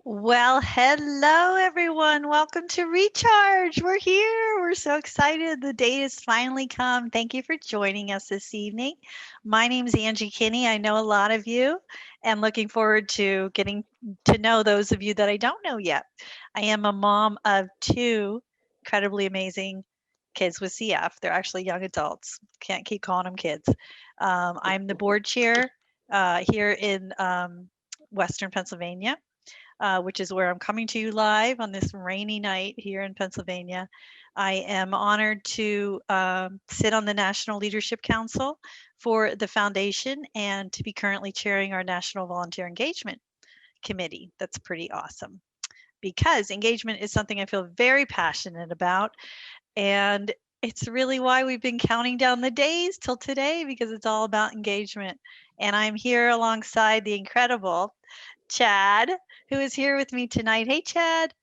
Well, hello everyone. Welcome to Recharge. We're here. We're so excited. The day has finally come. Thank you for joining us this evening. My name is Angie Kinney. I know a lot of you and looking forward to getting to know those of you that I don't know yet. I am a mom of two incredibly amazing kids with CF. They're actually young adults. Can't keep calling them kids. I'm the board chair here in Western Pennsylvania, which is where I'm coming to you live on this rainy night here in Pennsylvania. I am honored to sit on the National Leadership Council for the foundation and to be currently chairing our National Volunteer Engagement Committee. That's pretty awesome because engagement is something I feel very passionate about. And it's really why we've been counting down the days till today because it's all about engagement. And I'm here alongside the incredible Chad, who is here with me tonight. Hey, Chad.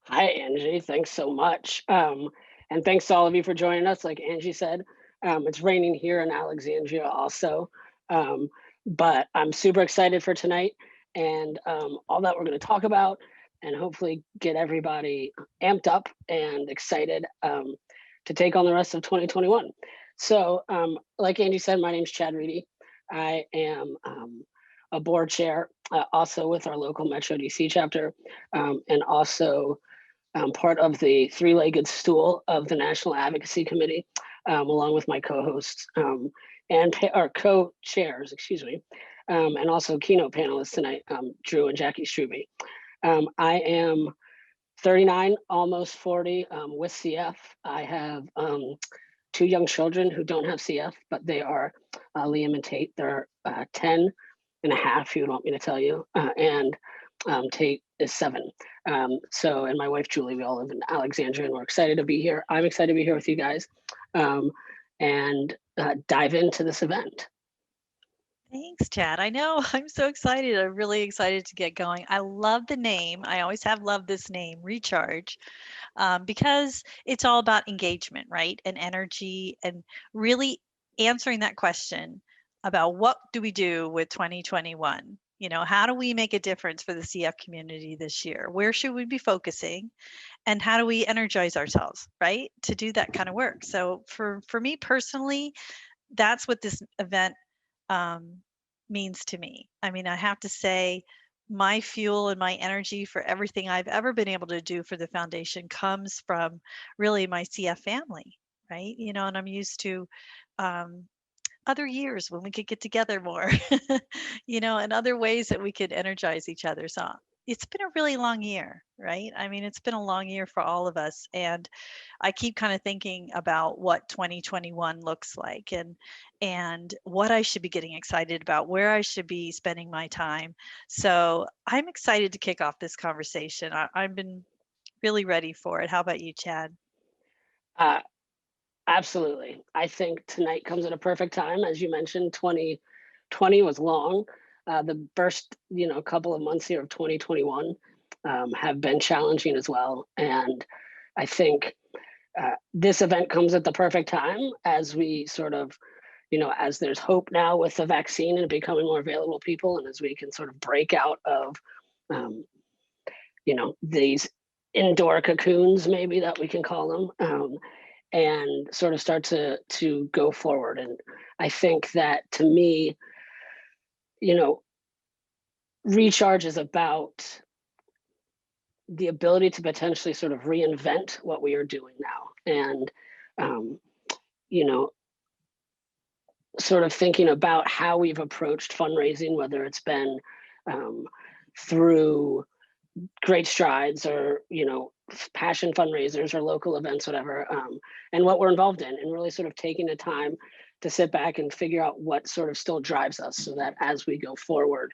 Hi, Angie. Thanks so much. And thanks to all of you for joining us. Like Angie said, it's raining here in Alexandria also. Um, but I'm super excited for tonight and all that we're going to talk about and hopefully get everybody amped up and excited to take on the rest of 2021. So, like Angie said, my name's Chad Reedy. I am a board chair also with our local Metro DC chapter and also part of the three-legged stool of the National Advocacy Committee, along with my co-hosts and our co-chairs, excuse me, and also keynote panelists tonight, Drew and Jackie Struby. I am 39, almost 40 with CF. I have two young children who don't have CF, but they are Liam and Tate. They're 10 and a half, if you would want me to tell you, and Tate is 7. And my wife Julie, we all live in Alexandria, and we're excited to be here. I'm excited to be here with you guys, and dive into this event. Thanks, Chad. I know I'm so excited. I'm really excited to get going. I love the name. I always have loved this name, Recharge, because it's all about engagement, right? And energy, and really answering that question about what do we do with 2021? How do we make a difference for the CF community this year? Where should we be focusing? And how do we energize ourselves, right? To do that kind of work. So for me personally, that's what this event um, means to me. I mean, I have to say, my fuel and my energy for everything I've ever been able to do for the foundation comes from really my CF family, right? And I'm used to um, other years when we could get together more, and other ways that we could energize each other. So it's been a really long year, right? I mean, it's been a long year for all of us. And I keep kind of thinking about what 2021 looks like and what I should be getting excited about, where I should be spending my time. So I'm excited to kick off this conversation. I've been really ready for it. How about you, Chad? Uh, Absolutely. I think tonight comes at a perfect time. As you mentioned, 2020 was long. The first, couple of months here of 2021 have been challenging as well. And I think this event comes at the perfect time as we sort of, as there's hope now with the vaccine and becoming more available to people, and as we can sort of break out of, um, these indoor cocoons, maybe that we can call them. And sort of start to go forward. And I think that to me, you know, recharge is about the ability to potentially sort of reinvent what we are doing now. And um, you know, sort of thinking about how we've approached fundraising, whether it's been um, through great strides or passion fundraisers or local events, whatever, and what we're involved in, and really sort of taking the time to sit back and figure out what sort of still drives us, so that as we go forward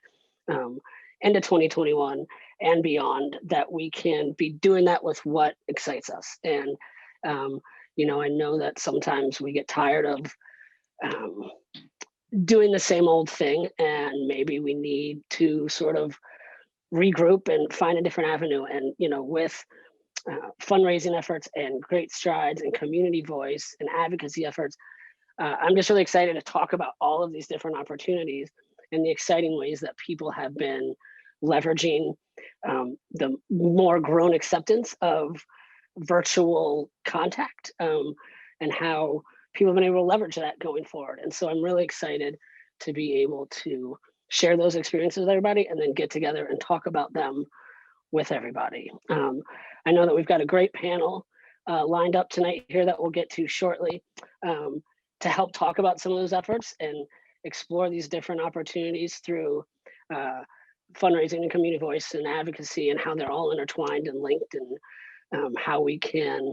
um, into 2021 and beyond, that we can be doing that with what excites us. And um, I know that sometimes we get tired of um, doing the same old thing, and maybe we need to sort of regroup and find a different avenue. And with fundraising efforts and great strides and community voice and advocacy efforts, I'm just really excited to talk about all of these different opportunities and the exciting ways that people have been leveraging the more grown acceptance of virtual contact, and how people have been able to leverage that going forward. And so I'm really excited to be able to share those experiences with everybody and then get together and talk about them with everybody. I know that we've got a great panel lined up tonight here that we'll get to shortly, to help talk about some of those efforts and explore these different opportunities through fundraising and community voice and advocacy, and how they're all intertwined and linked, and how we can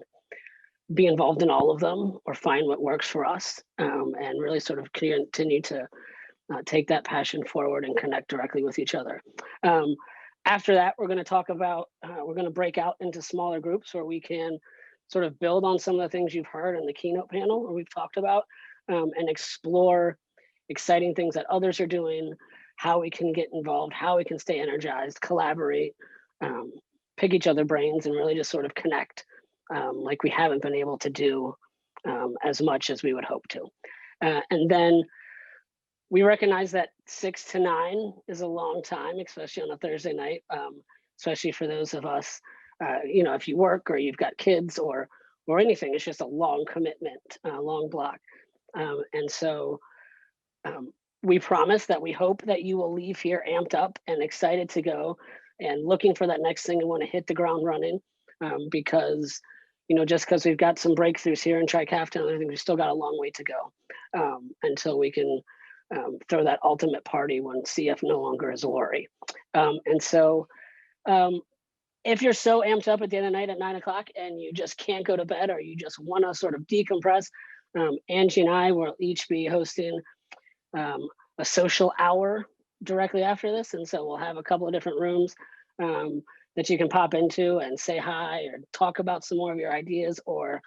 be involved in all of them or find what works for us, and really sort of continue to take that passion forward and connect directly with each other. After that, we're going to talk about, we're going to break out into smaller groups where we can sort of build on some of the things you've heard in the keynote panel or we've talked about, and explore exciting things that others are doing, how we can get involved, how we can stay energized, collaborate, pick each other brains, and really just sort of connect, like we haven't been able to do as much as we would hope to. And then we recognize that 6 to 9 is a long time, especially on a Thursday night, especially for those of us, you know, if you work or you've got kids or anything, it's just a long commitment, long block. And so we promise that we hope that you will leave here amped up and excited to go and looking for that next thing and want to hit the ground running, because, you know, just because we've got some breakthroughs here in Trikafta and other things, we've still got a long way to go until we can throw that ultimate party when CF no longer is a worry. And so if you're so amped up at the end of the night at 9 o'clock and you just can't go to bed, or you just want to sort of decompress, Angie and I will each be hosting a social hour directly after this. And so we'll have a couple of different rooms that you can pop into and say hi or talk about some more of your ideas, or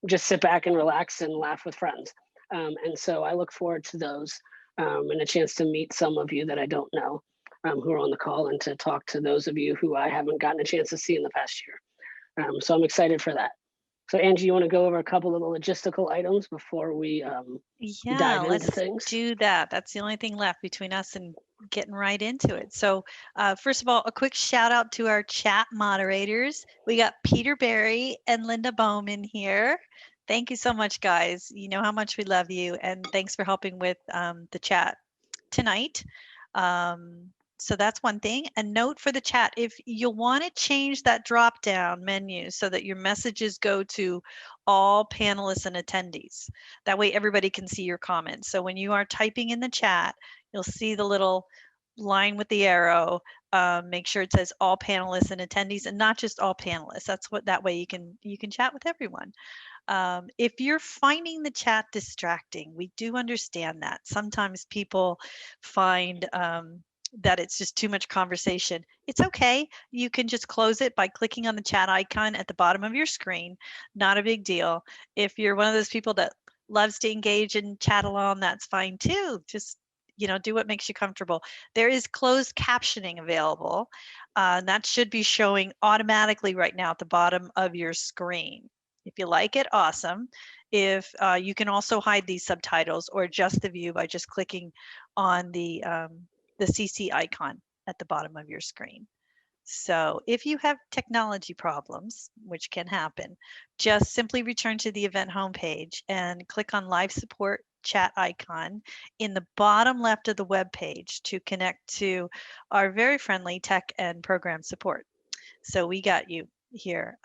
just sit back and relax and laugh with friends. And so I look forward to those, and a chance to meet some of you that I don't know who are on the call, and to talk to those of you who I haven't gotten a chance to see in the past year. So I'm excited for that. So Angie, you want to go over a couple of the logistical items before we Yeah, dive into let's things? do that. That's the only thing left between us and getting right into it. So first of all, a quick shout out to our chat moderators. We got Peter Barry and Linda Bowman here. Thank you so much, guys. You know how much we love you, and thanks for helping with the chat tonight. So that's one thing. A note for the chat, if you want to change that drop down menu so that your messages go to all panelists and attendees, that way everybody can see your comments. So when you are typing in the chat, you'll see the little line with the arrow. Make sure it says all panelists and attendees, and not just all panelists. That way you can chat with everyone. If you're finding the chat distracting, we do understand that. Sometimes people find that it's just too much conversation. It's okay. You can just close it by clicking on the chat icon at the bottom of your screen. Not a big deal. If you're one of those people that loves to engage and chat along, that's fine too. Just, you know, do what makes you comfortable. There is closed captioning available. That should be showing automatically right now at the bottom of your screen. If you like it, awesome. If you can also hide these subtitles or adjust the view by just clicking on the CC icon at the bottom of your screen. So if you have technology problems, which can happen, just simply return to the event homepage and click on live support chat icon in the bottom left of the web page to connect to our very friendly tech and program support. So we got you here.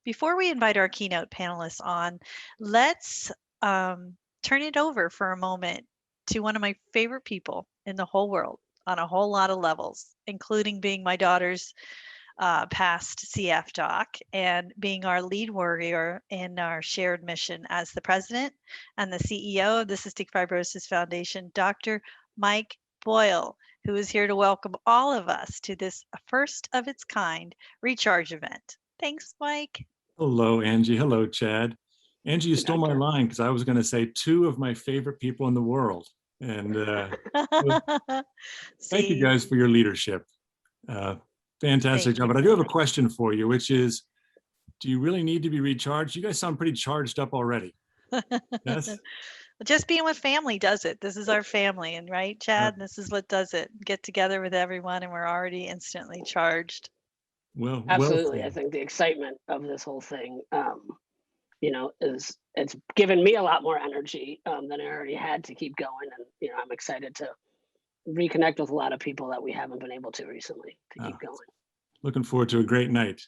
Before we invite our keynote panelists on, let's turn it over for a moment to one of my favorite people in the whole world on a whole lot of levels, including being my daughter's past CF doc and being our lead warrior in our shared mission as the president and the CEO of the Cystic Fibrosis Foundation, Dr. Mike Boyle, who is here to welcome all of us to this first of its kind recharge event. Thanks, Mike. Hello, Angie. Hello, Chad. Angie, you Hey, stole my Doctor. line because I was going to say two of my favorite people in the world. And so thank you See, guys for your leadership. Fantastic thank job. you. But I do have a question for you, which is, do you really need to be recharged? You guys sound pretty charged up already. Yes? Just being with family does it. This is our family, and right, Chad? This is what does it. Get together with everyone, and we're already instantly charged. Well Absolutely. I said. think the excitement of this whole thing, it's given me a lot more energy than I already had to keep going. And, I'm excited to reconnect with a lot of people that we haven't been able to recently to keep going. Looking forward to a great night.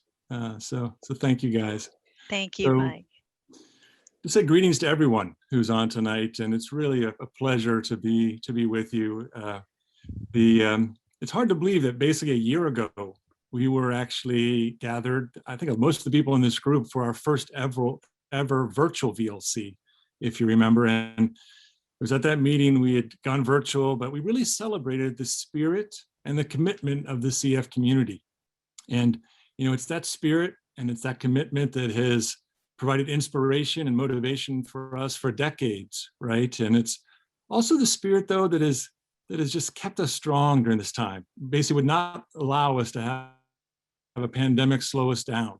So thank you guys. Thank you, So, Mike. to say greetings to everyone who's on tonight, and it's really a pleasure to be with you. It's hard to believe that basically a year ago we were actually gathered. I think most of the people in this group for our first ever virtual VLC, if you remember. And it was at that meeting we had gone virtual, but we really celebrated the spirit and the commitment of the CF community. And it's that spirit and it's that commitment that has provided inspiration and motivation for us for decades, right? And it's also the spirit, though, that has just kept us strong during this time. Basically would not allow us to have a pandemic slow us down.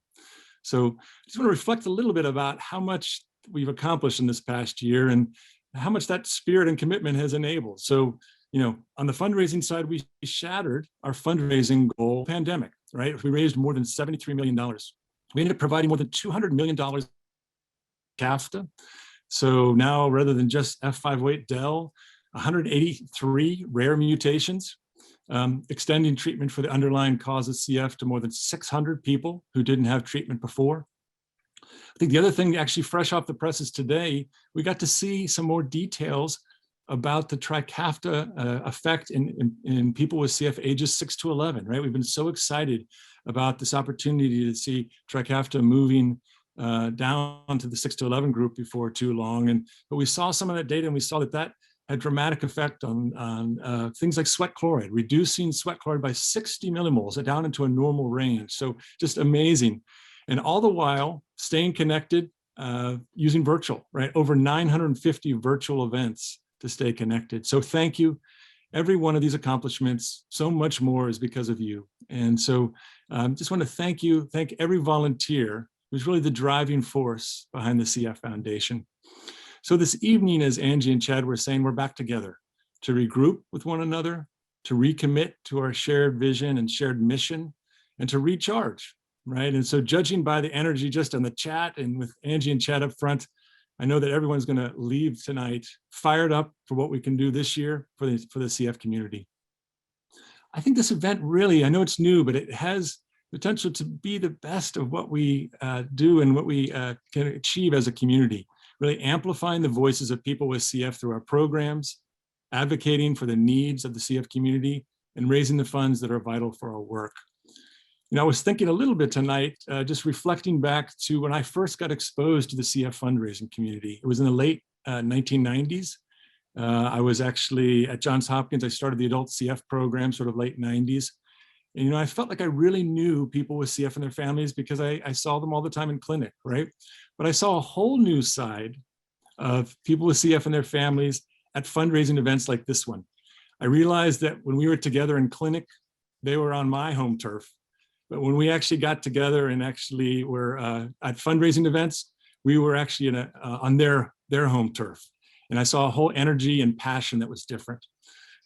So I just want to reflect a little bit about how much we've accomplished in this past year and how much that spirit and commitment has enabled. So, on the fundraising side, we shattered our fundraising goal pandemic, right? We raised more than $73 million. We ended up providing more than $200 million CAFTA. So now, rather than just F508 Del, 183 rare mutations, extending treatment for the underlying cause of CF to more than 600 people who didn't have treatment before. I think the other thing, actually fresh off the presses today, we got to see some more details about the Trikafta effect in people with CF ages 6 to 11, right? We've been so excited about this opportunity to see Trikafta moving down to the 6 to 11 group before too long. But we saw some of that data, and we saw that had dramatic effect on things like sweat chloride, reducing sweat chloride by 60 millimoles down into a normal range. So just amazing. And all the while staying connected using virtual, right? Over 950 virtual events to stay connected. So thank you. Every one of these accomplishments, so much more is because of you. And so just want to thank every volunteer who's really the driving force behind the CF Foundation. So this evening, as Angie and Chad were saying, we're back together to regroup with one another, to recommit to our shared vision and shared mission, and to recharge, right? And so judging by the energy just on the chat and with Angie and Chad up front, I know that everyone's going to leave tonight fired up for what we can do this year for the CF community. I think this event really, I know it's new, but it has potential to be the best of what we do and what we can achieve as a community, really amplifying the voices of people with CF through our programs, advocating for the needs of the CF community, and raising the funds that are vital for our work. I was thinking a little bit tonight, just reflecting back to when I first got exposed to the CF fundraising community. It was in the late 1990s. I was actually at Johns Hopkins. I started the adult CF program, sort of late 90s. And, I felt like I really knew people with CF and their families because I saw them all the time in clinic, right? But I saw a whole new side of people with CF and their families at fundraising events like this one. I realized that when we were together in clinic, they were on my home turf. But when we actually got together and actually were at fundraising events, we were actually on their home turf. And I saw a whole energy and passion that was different.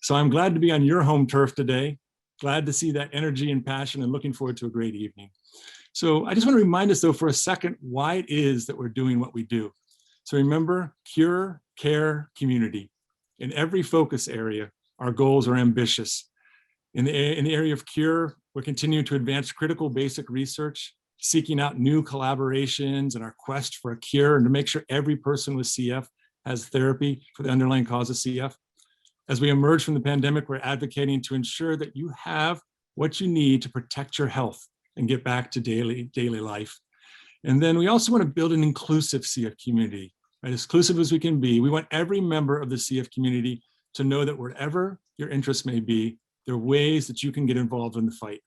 So I'm glad to be on your home turf today. Glad to see that energy and passion, and looking forward to a great evening. So I just want to remind us, though, for a second, why it is that we're doing what we do. So remember, cure, care, community. In every focus area, our goals are ambitious. In the area of cure, we're continuing to advance critical basic research, seeking out new collaborations in our quest for a cure and to make sure every person with CF has therapy for the underlying cause of CF. As we emerge from the pandemic, we're advocating to ensure that you have what you need to protect your health and get back to daily life. And then we also want to build an inclusive CF community, right? As inclusive as we can be. We want every member of the CF community to know that wherever your interests may be, there are ways that you can get involved in the fight.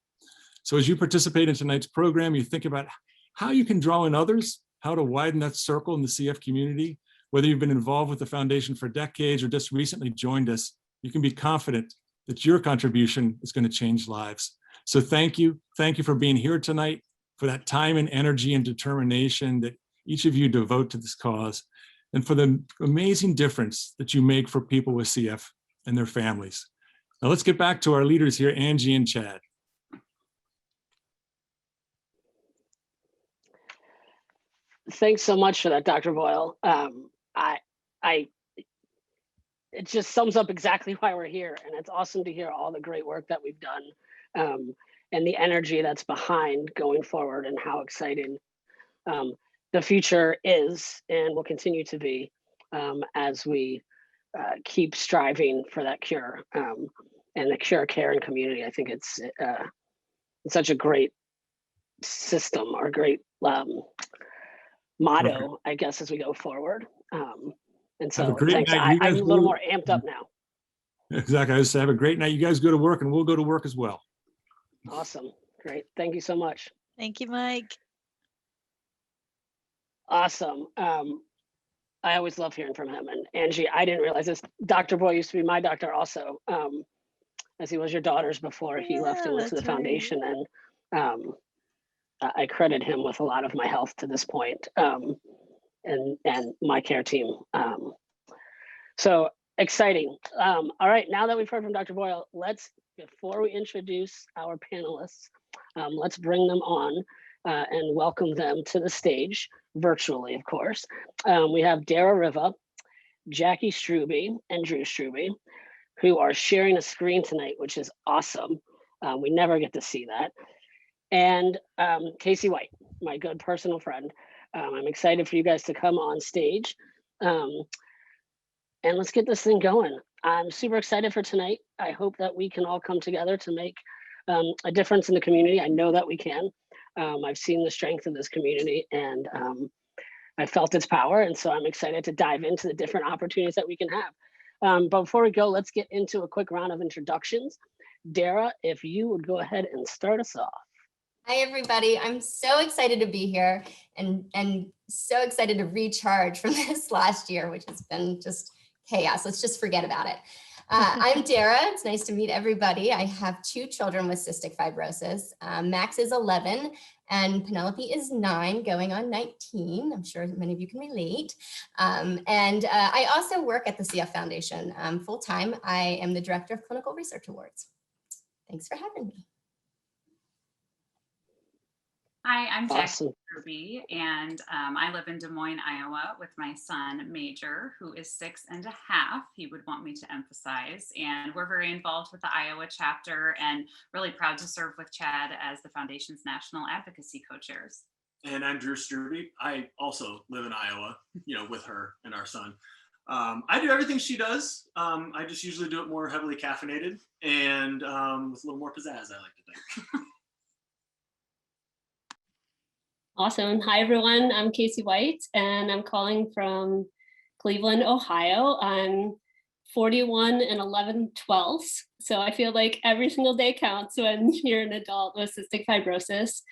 So as you participate in tonight's program, you think about how you can draw in others, how to widen that circle in the CF community. Whether you've been involved with the foundation for decades or just recently joined us, you can be confident that your contribution is going to change lives. So thank you. Thank you for being here tonight, for that time and energy and determination that each of you devote to this cause. and for the amazing difference that you make for people with CF and their families. Now let's get back to our leaders here, Angie and Chad. Thanks so much for that, Dr. Boyle. It just sums up exactly why we're here, and it's awesome to hear all the great work that we've done, and the energy that's behind going forward, and how exciting the future is and will continue to be as we keep striving for that cure and the cure, care, and community. I think it's such a great system, or great motto, I guess, as we go forward. And Have a so great thanks. night. I'm a little more amped up now. Exactly. I just say have a great night. You guys go to work, and we'll go to work as well. Awesome. Great. Thank you so much. Thank you, Mike. Awesome. I always love hearing from him. And Angie, I didn't realize this. Dr. Boyle used to be my doctor also, as he was your daughter's before he left and went to the foundation. And I credit him with a lot of my health to this point, and my care team. So exciting. All right, now that we've heard from Dr. Boyle, before we introduce our panelists, let's bring them on and welcome them to the stage, virtually, of course. We have Dara Riva, Jackie Struby, and Drew Struby, who are sharing a screen tonight, which is awesome. We never get to see that. And Casey White, my good personal friend. I'm excited for you guys to come on stage. And let's get this thing going. I'm super excited for tonight. I hope that we can all come together to make a difference in the community. I know that we can. I've seen the strength of this community, and I felt its power. And so I'm excited to dive into the different opportunities that we can have. But before we go, let's get into a quick round of introductions. Dara, if you would go ahead and start us off. Hi, everybody. I'm so excited to be here and so excited to recharge from this last year, which has been just chaos. Let's just forget about it. I'm Dara. It's nice to meet everybody. I have 2 children with cystic fibrosis. Max is 11 and Penelope is 9, going on 19. I'm sure many of you can relate. I also work at the CF Foundation full-time. I am the Director of Clinical Research Awards. Thanks for having me. Hi, I'm Jackie Awesome. Kirby, and I live in Des Moines, Iowa with my son, Major, who is 6.5. He would want me to emphasize, and we're very involved with the Iowa chapter and really proud to serve with Chad as the Foundation's National Advocacy Co-Chairs. And I'm Drew Struby. I also live in Iowa, with her and our son. I do everything she does. I just usually do it more heavily caffeinated and with a little more pizzazz, I like to think. Awesome. Hi, everyone. I'm Casey White, and I'm calling from Cleveland, Ohio. I'm 41 and 11/12. So I feel like every single day counts when you're an adult with cystic fibrosis.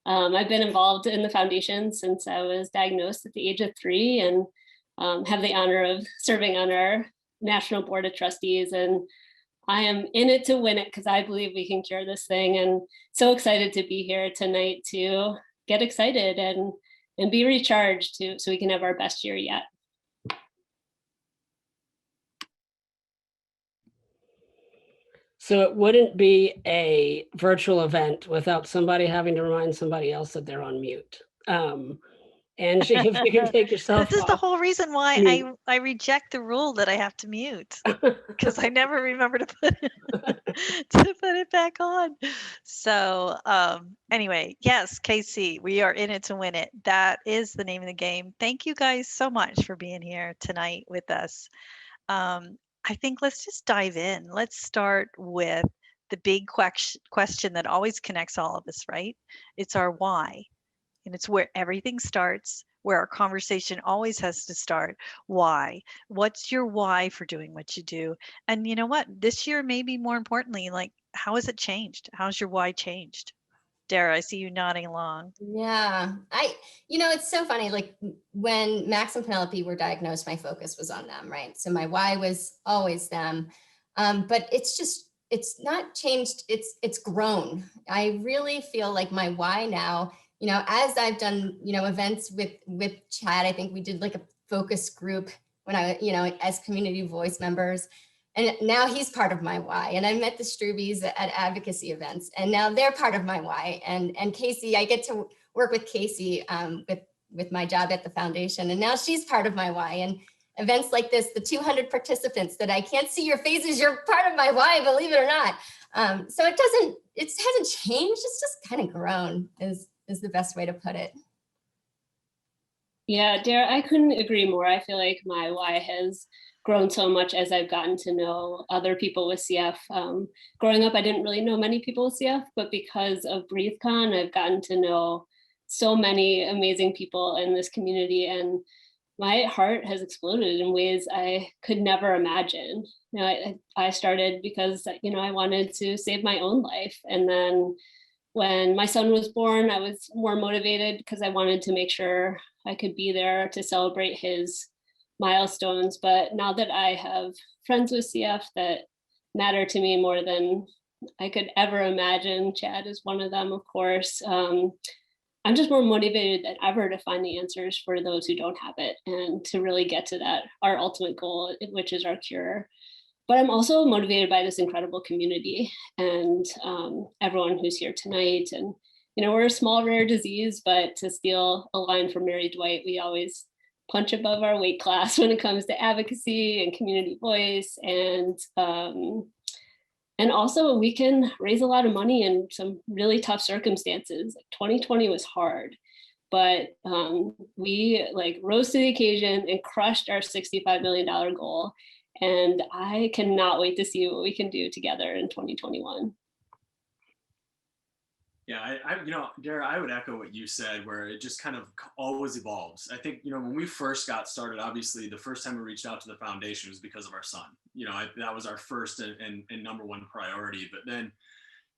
I've been involved in the foundation since I was diagnosed at the age of 3, and have the honor of serving on our National Board of Trustees. And I am in it to win it because I believe we can cure this thing, and so excited to be here tonight to get excited and be recharged so we can have our best year yet. So it wouldn't be a virtual event without somebody having to remind somebody else that they're on mute. Angie, if you can take yourself This is off. the whole reason why mute. I reject the rule that I have to mute, because I never remember to put it back on. So anyway, yes, KC, we are in it to win it. That is the name of the game. Thank you guys so much for being here tonight with us. I think let's just dive in. Let's start with the big question that always connects all of us, right? It's our why. And it's where everything starts, where our conversation always has to start. Why? What's your why for doing what you do? And you know what? This year, maybe more importantly, like, how has it changed? How's your why changed? Dara, I see you nodding along. Yeah, it's so funny. Like when Max and Penelope were diagnosed, my focus was on them, right? So my why was always them. But it's not changed. It's grown. I really feel like my why now, as I've done, events with Chad, I think we did like focus group when as community voice members. And now he's part of my why. And I met the Strubys at advocacy events, and now they're part of my why. And Casey, I get to work with Casey with my job at the foundation, and now she's part of my why. And events like this, the 200 participants that I can't see your faces, you're part of my why, believe it or not. So it hasn't changed. It's just kind of grown is the best way to put it. Yeah, Dara, I couldn't agree more. I feel like my why has grown so much as I've gotten to know other people with CF. Growing up, I didn't really know many people with CF, but because of BreatheCon, I've gotten to know so many amazing people in this community, and my heart has exploded in ways I could never imagine. I started because I wanted to save my own life, and then when my son was born, I was more motivated because I wanted to make sure I could be there to celebrate his milestones. But now that I have friends with CF that matter to me more than I could ever imagine, Chad is one of them, of course, I'm just more motivated than ever to find the answers for those who don't have it, and to really get to that, our ultimate goal, which is our cure. But I'm also motivated by this incredible community and everyone who's here tonight. And, we're a small, rare disease, but to steal a line from Mary Dwight, we always punch above our weight class when it comes to advocacy and community voice. And also we can raise a lot of money in some really tough circumstances. 2020 was hard, but we rose to the occasion and crushed our $65 million goal. And I cannot wait to see what we can do together in 2021. Yeah, Dara, I would echo what you said, where it just kind of always evolves. I think, when we first got started, obviously the first time we reached out to the foundation was because of our son. That was our first and number one priority. But then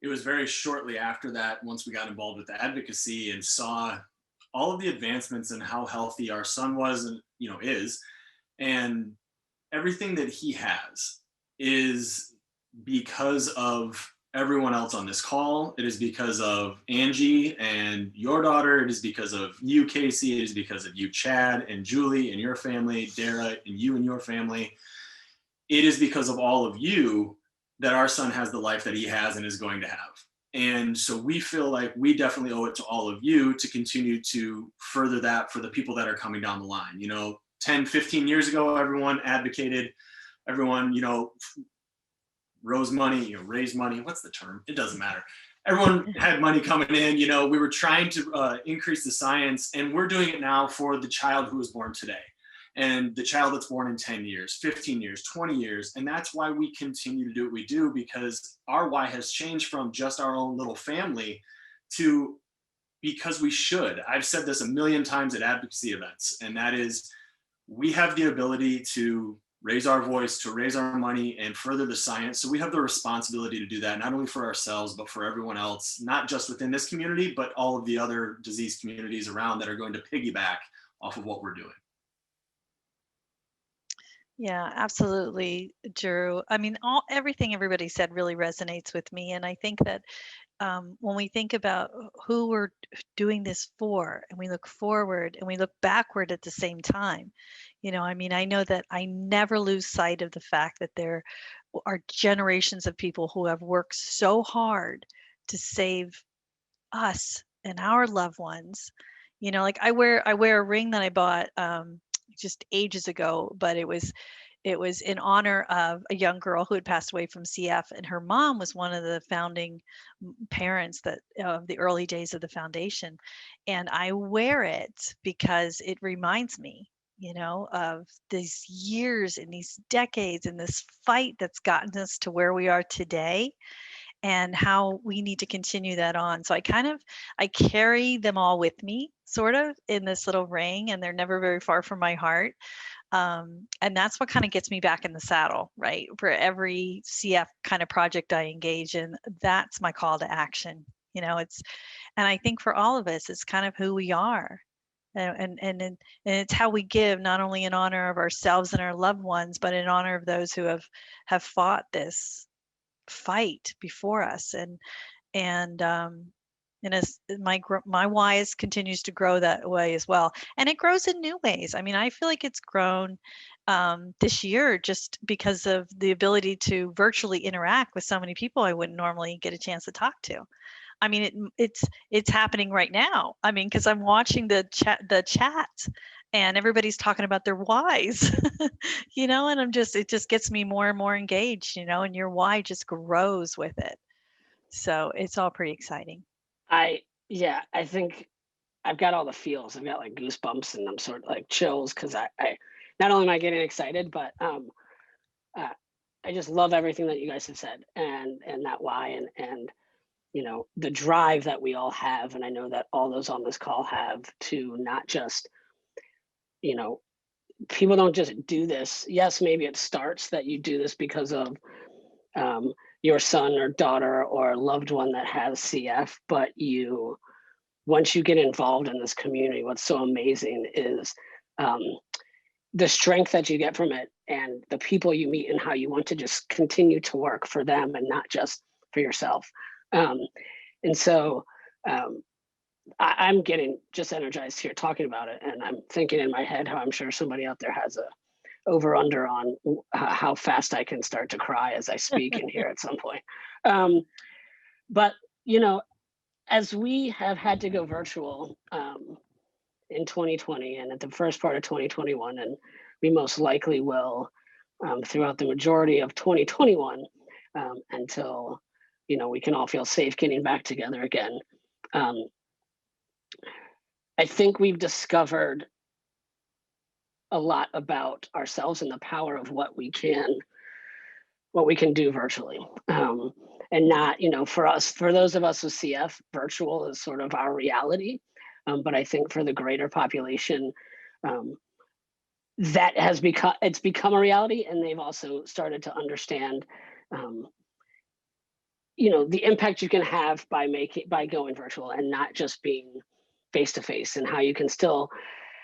it was very shortly after that, once we got involved with the advocacy and saw all of the advancements and how healthy our son was and, is, and everything that he has is because of everyone else on this call. It is because of Angie and your daughter. It is because of you, Casey. It is because of you, Chad and Julie and your family, Dara and you and your family. It is because of all of you that our son has the life that he has and is going to have. And so we feel like we definitely owe it to all of you to continue to further that for the people that are coming down the line. 10, 15 years ago, everyone advocated, everyone, raised money. What's the term? It doesn't matter. Everyone had money coming in. We were trying to increase the science, and we're doing it now for the child who was born today and the child that's born in 10 years, 15 years, 20 years. And that's why we continue to do what we do, because our why has changed from just our own little family to because we should. I've said this a million times at advocacy events, and that is we have the ability to raise our voice, to raise our money and further the science. So we have the responsibility to do that, not only for ourselves, but for everyone else, not just within this community, but all of the other disease communities around that are going to piggyback off of what we're doing. Yeah, absolutely, Drew. I mean, everything everybody said really resonates with me. And I think that when we think about who we're doing this for, and we look forward and we look backward at the same time, I know that I never lose sight of the fact that there are generations of people who have worked so hard to save us and our loved ones. I wear a ring that I bought just ages ago, but it was in honor of a young girl who had passed away from CF, and her mom was one of the founding parents of the early days of the foundation. And I wear it because it reminds me, of these years and these decades and this fight that's gotten us to where we are today, and how we need to continue that on. So I carry them all with me, sort of, in this little ring, and they're never very far from my heart. And that's what kind of gets me back in the saddle, right? For every CF kind of project I engage in, that's my call to action. And I think for all of us, it's kind of who we are. And it's how we give, not only in honor of ourselves and our loved ones, but in honor of those who have fought this fight before us. And And as my why continues to grow that way as well, and it grows in new ways. I mean, I feel like it's grown this year just because of the ability to virtually interact with so many people I wouldn't normally get a chance to talk to. I mean, it's happening right now. I mean, because I'm watching the chat, and everybody's talking about their whys, and it just gets me more and more engaged, and your why just grows with it. So it's all pretty exciting. I think I've got all the feels. I've got like goosebumps and I'm sort of like chills because I not only am I getting excited, but I just love everything that you guys have said and that why and the drive that we all have, and I know that all those on this call have, to not just people don't just do this. Yes, maybe it starts that you do this because of your son or daughter or loved one that has CF, but once you get involved in this community, what's so amazing is the strength that you get from it and the people you meet and how you want to just continue to work for them and not just for yourself. And so I'm getting just energized here talking about it, and I'm thinking in my head how I'm sure somebody out there has a over under on how fast I can start to cry as I speak in here at some point. But as we have had to go virtual in 2020 and at the first part of 2021, and we most likely will throughout the majority of 2021 until we can all feel safe getting back together again. I think we've discovered a lot about ourselves and the power of what we can do virtually. And not, for those of us with CF, virtual is sort of our reality. But I think for the greater population, that it's become a reality, and they've also started to understand, the impact you can have by going virtual and not just being face to face, and how you can still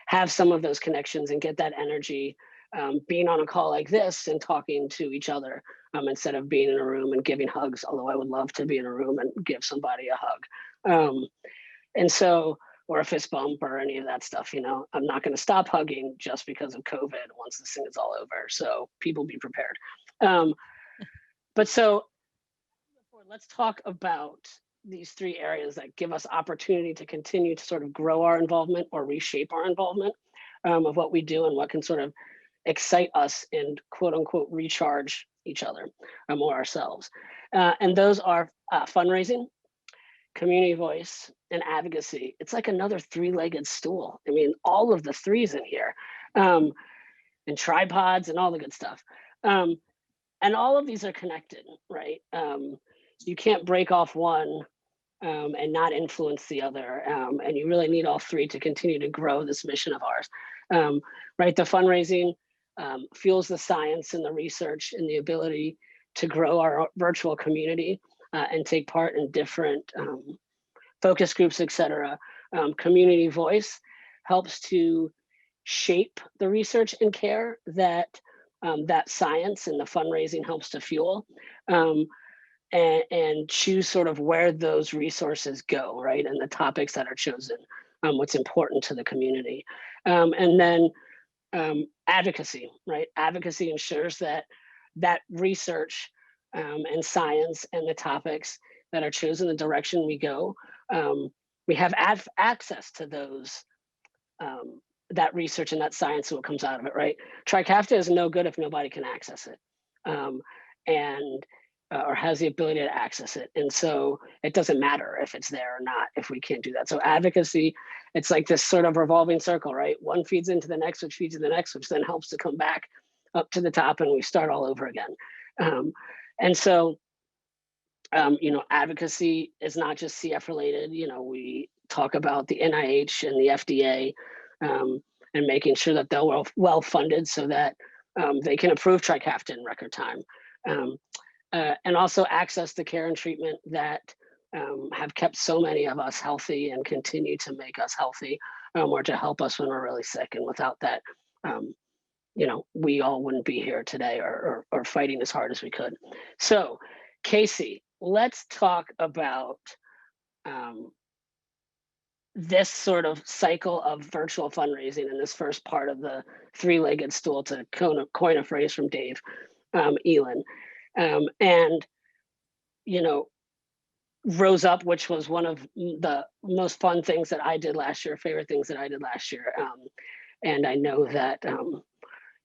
have some of those connections and get that energy being on a call like this and talking to each other instead of being in a room and giving hugs, although I would love to be in a room and give somebody a hug. And so, or a fist bump or any of that stuff, I'm not going to stop hugging just because of COVID once this thing is all over. So people be prepared. But so let's talk about these three areas that give us opportunity to continue to sort of grow our involvement or reshape our involvement of what we do and what can sort of excite us and quote unquote recharge each other or ourselves. And those are fundraising, community voice, and advocacy. It's like another three-legged stool. I mean, all of the threes in here, and tripods and all the good stuff. And all of these are connected, right? You can't break off one and not influence the other. And you really need all three to continue to grow this mission of ours, right? The fundraising fuels the science and the research and the ability to grow our virtual community and take part in different focus groups, et cetera. Community voice helps to shape the research and care that that science and the fundraising helps to fuel. And choose sort of where those resources go, right? And the topics that are chosen, what's important to the community. And then advocacy, right? Advocacy ensures that research and science and the topics that are chosen, the direction we go, we have access to those, that research and that science and what comes out of it, right? Trikafta is no good if nobody can access it. Or has the ability to access it. And so it doesn't matter if it's there or not, if we can't do that. So advocacy, it's like this sort of revolving circle, right? One feeds into the next, which feeds into the next, which then helps to come back up to the top and we start all over again. And so, advocacy is not just CF related. We talk about the NIH and the FDA and making sure that they're well funded so that they can approve Trikafta in record time. And also access to care and treatment that have kept so many of us healthy and continue to make us healthy, or to help us when we're really sick. And without that, we all wouldn't be here today or fighting as hard as we could. So, Casey, let's talk about this sort of cycle of virtual fundraising in this first part of the three-legged stool, to coin a phrase from Dave Elin. And, you know, Rose Up, which was one of the most fun things that I did last year, favorite things that I did last year. And I know that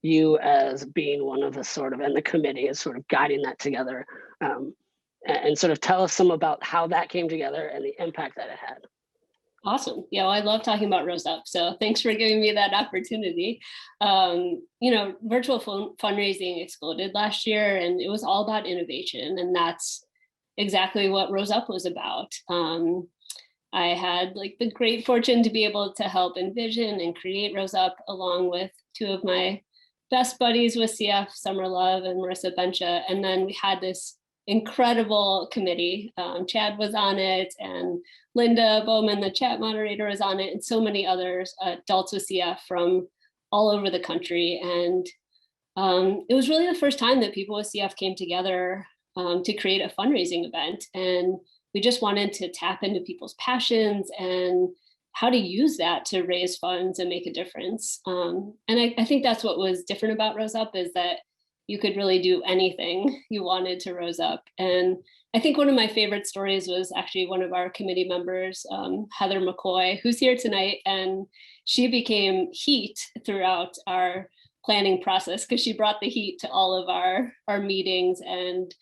you, as being one of the sort of, and the committee is sort of guiding that together, and sort of tell us some about how that came together and the impact that it had. Awesome. Yeah, well, I love talking about Rose Up. So thanks for giving me that opportunity. You know, virtual fundraising exploded last year, and it was all about innovation. And that's exactly what Rose Up was about. I had like the great fortune to be able to help envision and create Rose Up along with two of my best buddies with CF, Summer Love and Marissa Bencha. And then we had this incredible committee. Chad was on it, and Linda Bowman, the chat moderator, was on it, and so many others, adults with CF from all over the country. And it was really the first time that people with CF came together to create a fundraising event. And we just wanted to tap into people's passions and how to use that to raise funds and make a difference. And I think that's what was different about Rose Up, is that you could really do anything you wanted to Rose Up. And I think one of my favorite stories was actually one of our committee members, Heather McCoy, who's here tonight. And she became heat throughout our planning process because she brought the heat to all of our meetings. And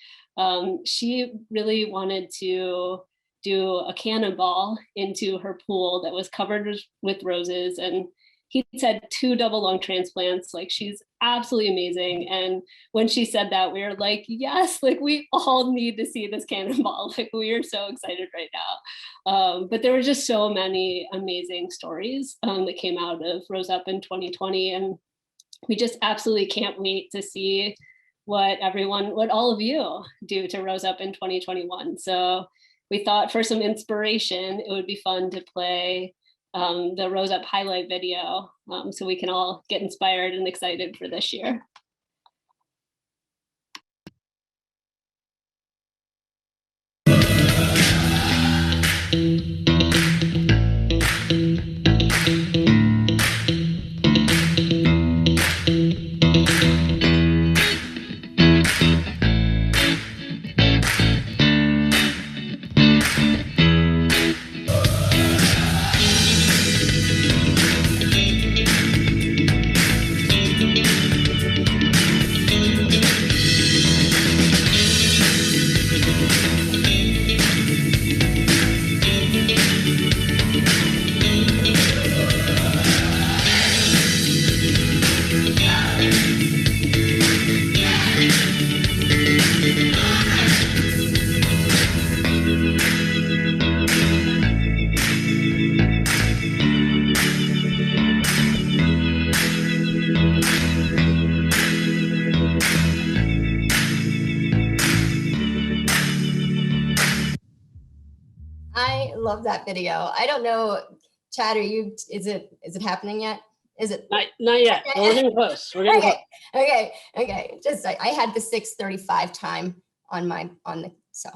she really wanted to do a cannonball into her pool that was covered with roses. And he had 2 double lung transplants. Like, she's absolutely amazing. And when she said that, we were like, yes, like we all need to see this cannonball. Like, we are so excited right now. But there were just so many amazing stories that came out of Rose Up in 2020. And we just absolutely can't wait to see what all of you do to Rose Up in 2021. So we thought for some inspiration, it would be fun to play the Rose Up highlight video so we can all get inspired and excited for this year. I love that video. I don't know, Chad, is it happening yet? Is it? Not yet. We're getting close. We're getting close. Okay. Just I had the 6:35 time on the so.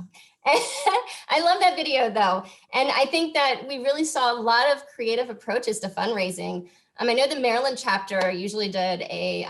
I love that video though. And I think that we really saw a lot of creative approaches to fundraising. I know the Maryland chapter usually did a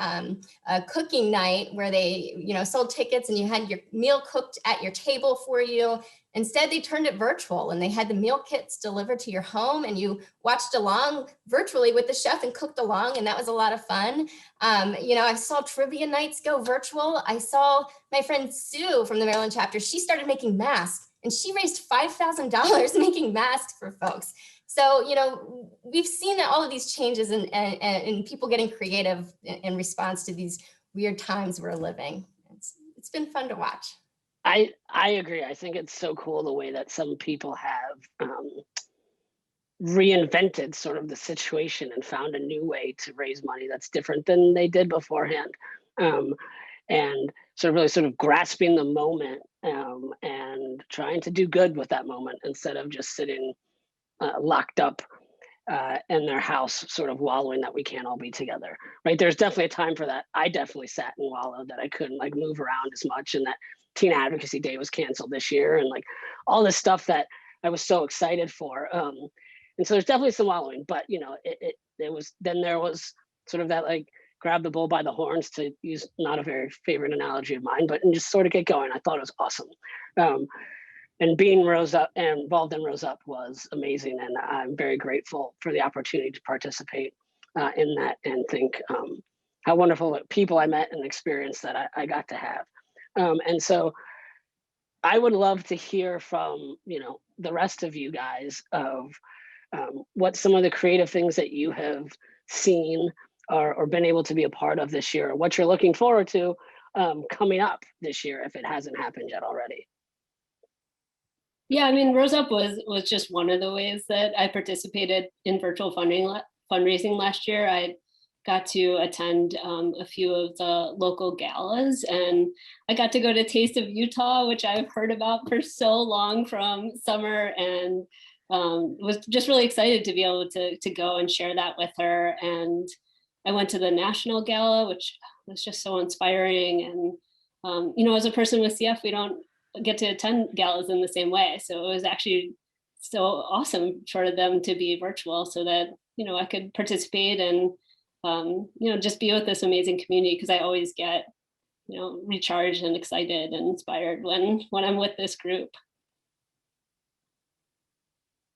cooking night where they, sold tickets and you had your meal cooked at your table for you. Instead, they turned it virtual and they had the meal kits delivered to your home and you watched along virtually with the chef and cooked along. And that was a lot of fun. I saw trivia nights go virtual. I saw my friend Sue from the Maryland chapter. She started making masks and she raised $5,000 making masks for folks. So, we've seen all of these changes and people getting creative in response to these weird times we're living. It's been fun to watch. I agree. I think it's so cool the way that some people have reinvented sort of the situation and found a new way to raise money that's different than they did beforehand. And so really sort of grasping the moment and trying to do good with that moment instead of just sitting locked up in their house, sort of wallowing that we can't all be together, right? There's definitely a time for that. I definitely sat and wallowed that I couldn't move around as much, and that Teen Advocacy Day was canceled this year, and all this stuff that I was so excited for. And so there's definitely some wallowing, but you know, there was sort of that like grab the bull by the horns, to use not a very favorite analogy of mine, but and just sort of get going. I thought it was awesome. And being Rose Up and involved in Rose Up was amazing. And I'm very grateful for the opportunity to participate in that, and think how wonderful people I met and experience that I got to have. And so I would love to hear from, you know, the rest of you guys of what some of the creative things that you have seen or been able to be a part of this year, or what you're looking forward to coming up this year, if it hasn't happened yet already. Yeah, I mean, Rose Up was just one of the ways that I participated in virtual fundraising last year. I got to attend a few of the local galas, and I got to go to Taste of Utah, which I've heard about for so long from Summer, and was just really excited to be able to go and share that with her. And I went to the National Gala, which was just so inspiring. And, you know, as a person with CF, we don't get to attend galas in the same way. So it was actually so awesome for them to be virtual, so that, you know, I could participate and, you know, just be with this amazing community, because I always get, you know, recharged and excited and inspired when I'm with this group.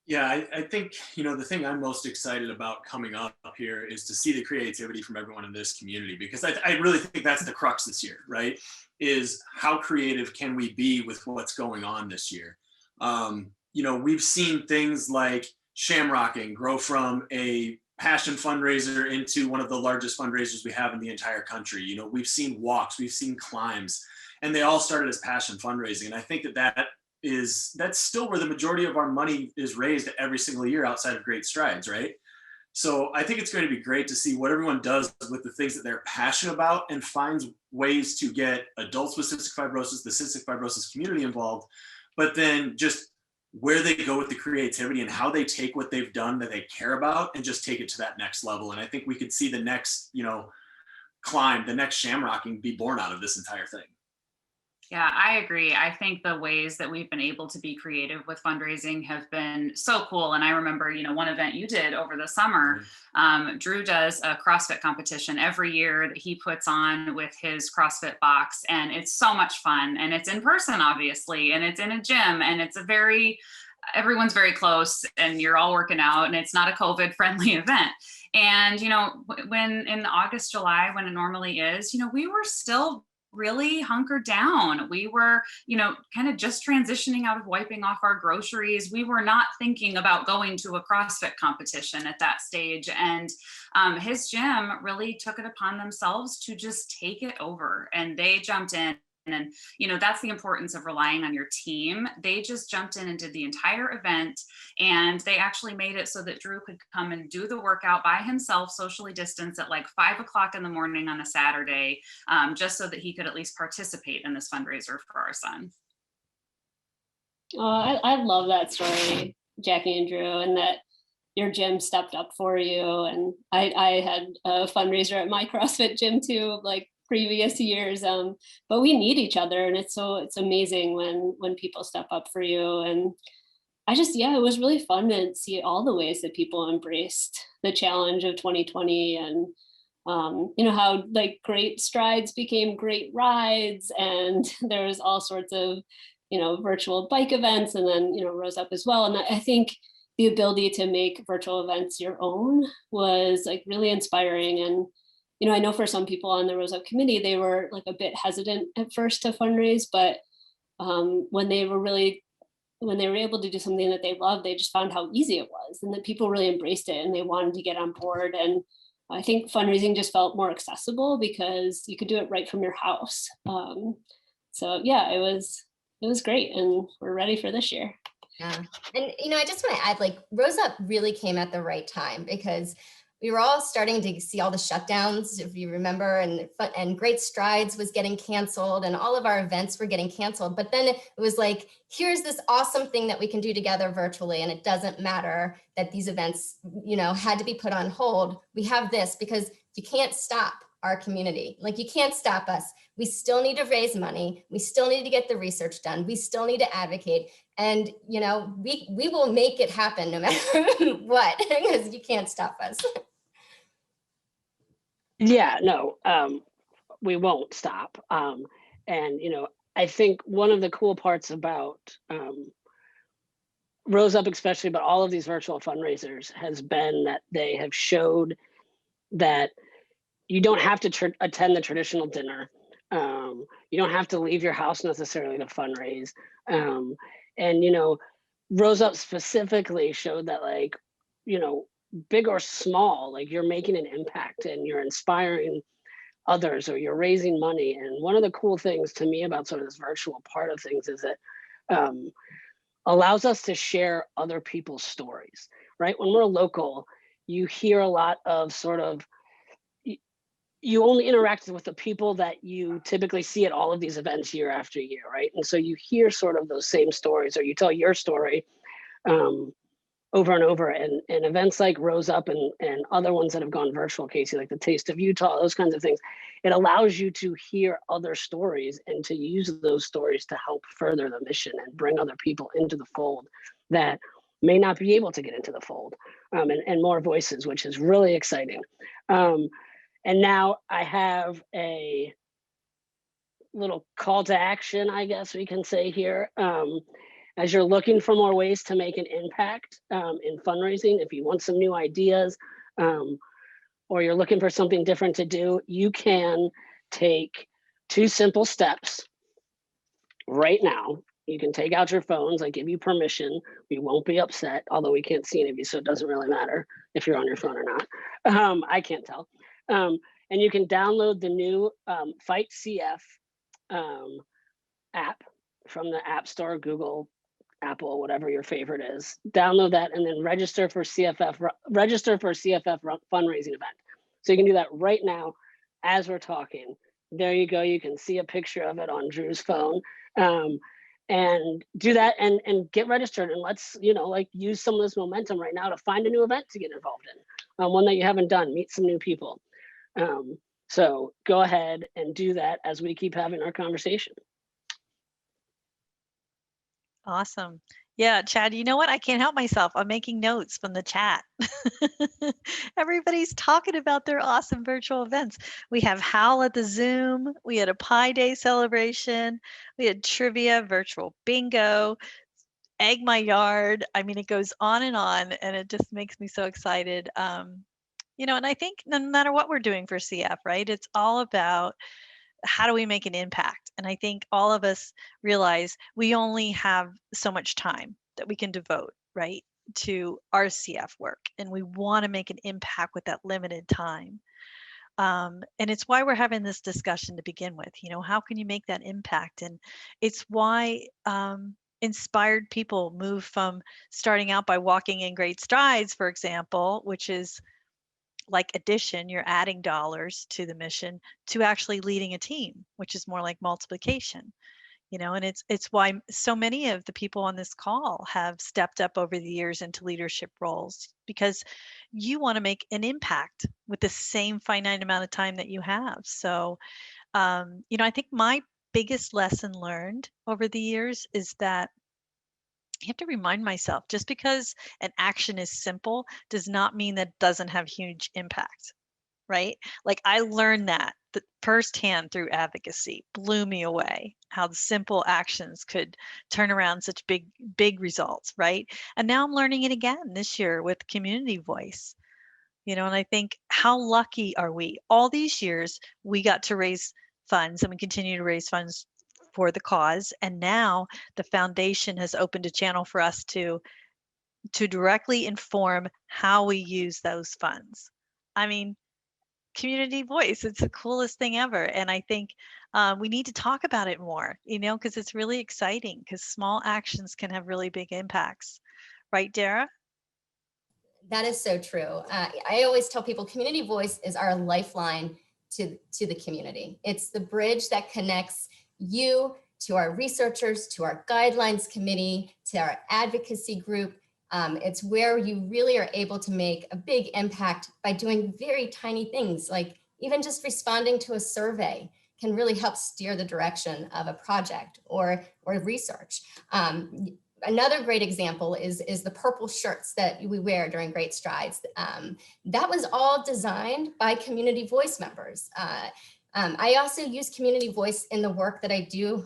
Yeah, I think, you know, the thing I'm most excited about coming up here is to see the creativity from everyone in this community, because I really think that's the crux this year, right? Is how creative can we be with what's going on this year? You know, we've seen things like Shamrocking grow from a passion fundraiser into one of the largest fundraisers we have in the entire country. You know, we've seen walks, we've seen climbs, and they all started as passion fundraising. And I think that's still where the majority of our money is raised every single year outside of Great Strides, right? So I think it's going to be great to see what everyone does with the things that they're passionate about, and finds ways to get adults with cystic fibrosis, the cystic fibrosis community involved, but then just where they go with the creativity and how they take what they've done that they care about and just take it to that next level. And I think we could see the next, you know, climb, the next Shamrocking be born out of this entire thing. Yeah, I agree. I think the ways that we've been able to be creative with fundraising have been so cool. And I remember, you know, one event you did over the summer, Drew does a CrossFit competition every year that he puts on with his CrossFit box. And it's so much fun. And it's in person, obviously, and it's in a gym, and it's everyone's very close, and you're all working out, and it's not a COVID friendly event. And, you know, when in August, July, when it normally is, you know, we were still really hunkered down. We were, you know, kind of just transitioning out of wiping off our groceries. We were not thinking about going to a CrossFit competition at that stage. And his gym really took it upon themselves to just take it over, and they jumped in. And, you know, that's the importance of relying on your team. They just jumped in and did the entire event, and they actually made it so that Drew could come and do the workout by himself, socially distanced, at like 5 o'clock in the morning on a Saturday, just so that he could at least participate in this fundraiser for our son. I love that story, Jackie and Drew, and that your gym stepped up for you. And I had a fundraiser at my CrossFit gym too, like previous years, but we need each other, and it's amazing when people step up for you. And it was really fun to see all the ways that people embraced the challenge of 2020, and you know, how like Great Strides became Great Rides, and there was all sorts of, you know, virtual bike events, and then, you know, Rose Up as well. And I think the ability to make virtual events your own was like really inspiring. And you know, I know for some people on the Rose Up committee, they were like a bit hesitant at first to fundraise, but when they were able to do something that they loved, they just found how easy it was, and that people really embraced it and they wanted to get on board. And I think fundraising just felt more accessible because you could do it right from your house. So yeah, it was great, and we're ready for this year. Yeah, and you know, I just want to add, like, Rose Up really came at the right time, because we were all starting to see all the shutdowns, if you remember, and Great Strides was getting canceled, and all of our events were getting canceled. But then it was like, here's this awesome thing that we can do together virtually, and it doesn't matter that these events, you know, had to be put on hold. We have this because you can't stop our community. Like, you can't stop us. We still need to raise money. We still need to get the research done. We still need to advocate. And, you know, we will make it happen no matter what, because you can't stop us. Yeah, no, we won't stop. And, you know, I think one of the cool parts about Rose Up especially, but all of these virtual fundraisers has been that they have showed that you don't have to attend the traditional dinner. You don't have to leave your house necessarily to fundraise. And, you know, Rose Up specifically showed that, like, you know, big or small, like, you're making an impact and you're inspiring others, or you're raising money. And one of the cool things to me about sort of this virtual part of things is that allows us to share other people's stories, right? When we're local, you hear a lot of sort of, you only interact with the people that you typically see at all of these events year after year, right? And so you hear sort of those same stories, or you tell your story over and over. And events like Rose Up and other ones that have gone virtual, Casey, like the Taste of Utah, those kinds of things, it allows you to hear other stories and to use those stories to help further the mission and bring other people into the fold that may not be able to get into the fold, and more voices, which is really exciting. And now I have a little call to action, I guess we can say here. As you're looking for more ways to make an impact in fundraising, if you want some new ideas, or you're looking for something different to do, you can take 2 simple steps right now. You can take out your phones. I give you permission. We won't be upset, although we can't see any of you, so it doesn't really matter if you're on your phone or not. I can't tell. And you can download the new Fight CF app from the App Store, Google, Apple, whatever your favorite is. Download that and then register for CFF fundraising event. So you can do that right now as we're talking. There you go. You can see a picture of it on Drew's phone. And do that and get registered, and let's, you know, like, use some of this momentum right now to find a new event to get involved in, one that you haven't done, meet some new people. So go ahead and do that as we keep having our conversation. Awesome. Yeah, Chad, you know what? I can't help myself. I'm making notes from the chat. Everybody's talking about their awesome virtual events. We have Howl at the Zoom. We had a Pi Day celebration. We had trivia, virtual bingo, egg my yard. I mean, it goes on, and it just makes me so excited. You know, and I think no matter what we're doing for CF, right, it's all about how do we make an impact? And I think all of us realize we only have so much time that we can devote, right, to our CF work. And we want to make an impact with that limited time. And it's why we're having this discussion to begin with. You know, how can you make that impact? And it's why inspired people move from starting out by walking in great strides, for example, which is like addition, you're adding dollars to the mission, to actually leading a team, which is more like multiplication. You know, and it's why so many of the people on this call have stepped up over the years into leadership roles, because you want to make an impact with the same finite amount of time that you have. So, you know, I think my biggest lesson learned over the years is that you have to remind myself, just because an action is simple does not mean that it doesn't have huge impact, right? Like, I learned that firsthand through advocacy. Blew me away how the simple actions could turn around such big results, right? And now I'm learning it again this year with community voice. You know, and I think, how lucky are we? All these years we got to raise funds, and we continue to raise funds for the cause. And now the foundation has opened a channel for us to directly inform how we use those funds. I mean, community voice, it's the coolest thing ever. And I think we need to talk about it more, you know, because it's really exciting, because small actions can have really big impacts. Right, Dara? That is so true. I always tell people community voice is our lifeline to the community. It's the bridge that connects you to our researchers, to our guidelines committee, to our advocacy group. It's where you really are able to make a big impact by doing very tiny things, like even just responding to a survey can really help steer the direction of a project or research. Another great example is the purple shirts that we wear during Great Strides. That was all designed by community voice members. I also use community voice in the work that I do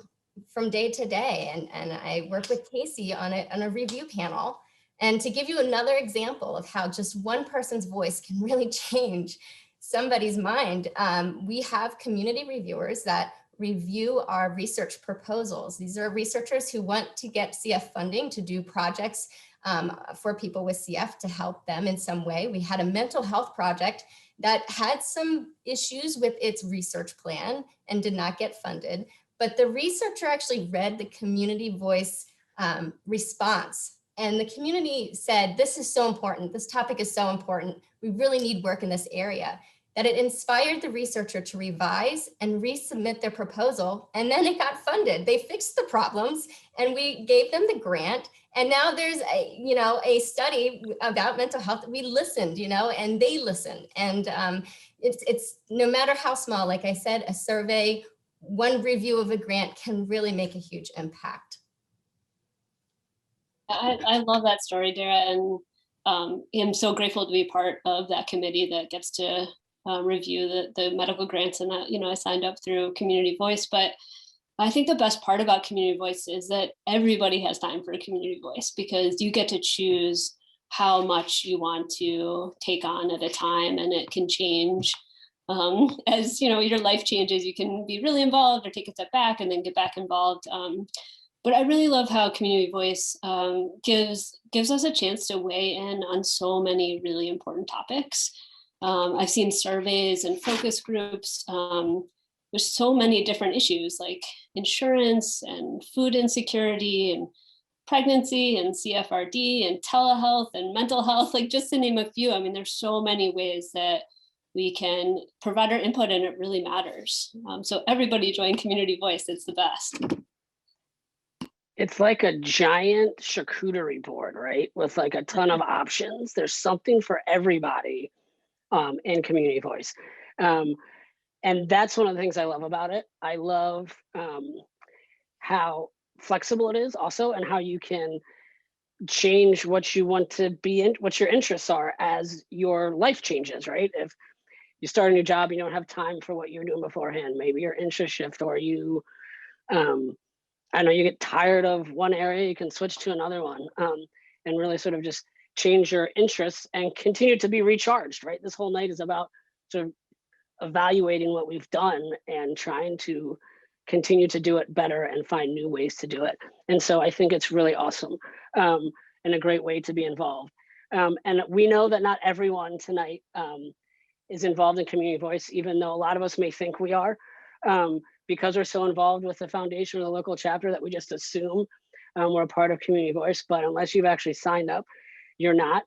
from day to day. And I work with Casey on a review panel. And to give you another example of how just one person's voice can really change somebody's mind, we have community reviewers that review our research proposals. These are researchers who want to get CF funding to do projects for people with CF to help them in some way. We had a mental health project that had some issues with its research plan and did not get funded, but the researcher actually read the community voice response. And the community said, this is so important. This topic is so important. We really need work in this area. That it inspired the researcher to revise and resubmit their proposal, and then it got funded. They fixed the problems and we gave them the grant. And now there's a study about mental health. We listened, and they listened. And it's no matter how small, like I said, a survey, one review of a grant can really make a huge impact. I love that story, Dara, and I'm so grateful to be part of that committee that gets to review the medical grants, and that, I signed up through Community Voice. But I think the best part about Community Voice is that everybody has time for a Community Voice, because you get to choose how much you want to take on at a time, and it can change as your life changes. You can be really involved or take a step back and then get back involved. But I really love how Community Voice gives us a chance to weigh in on so many really important topics. I've seen surveys and focus groups with so many different issues like insurance and food insecurity and pregnancy and CFRD and telehealth and mental health, like just to name a few. I mean, there's so many ways that we can provide our input, and it really matters. So everybody join Community Voice. It's the best. It's like a giant charcuterie board, right? With like a ton of options. There's something for everybody in Community Voice. And that's one of the things I love about it. I love how flexible it is also, and how you can change what you want to be in, what your interests are as your life changes, right? If you start a new job, you don't have time for what you were doing beforehand. Maybe your interest shift, or you, I know you get tired of one area, you can switch to another one, and really sort of just change your interests and continue to be recharged, right? This whole night is about sort of evaluating what we've done and trying to continue to do it better and find new ways to do it. And so I think it's really awesome and a great way to be involved. And we know that not everyone tonight is involved in Community Voice, even though a lot of us may think we are, because we're so involved with the foundation or the local chapter that we just assume we're a part of Community Voice. But unless you've actually signed up, you're not.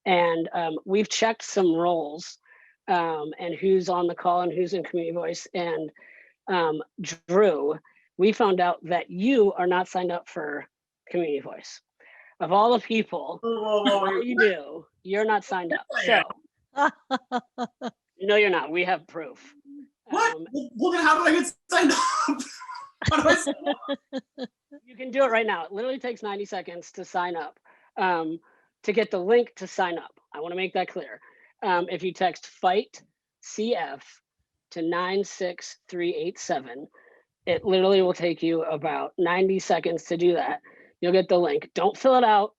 And we've checked some roles and who's on the call and who's in Community Voice. And Drew, we found out that you are not signed up for Community Voice. Of all the people that you do, you're not signed up. So no, you're not. We have proof. What? Well, then how do I get signed up? How do I sign up? You can do it right now. It literally takes 90 seconds to sign up. To get the link to sign up, I want to make that clear. If you text FIGHT CF to 96387, it literally will take you about 90 seconds to do that. You'll get the link. Don't fill it out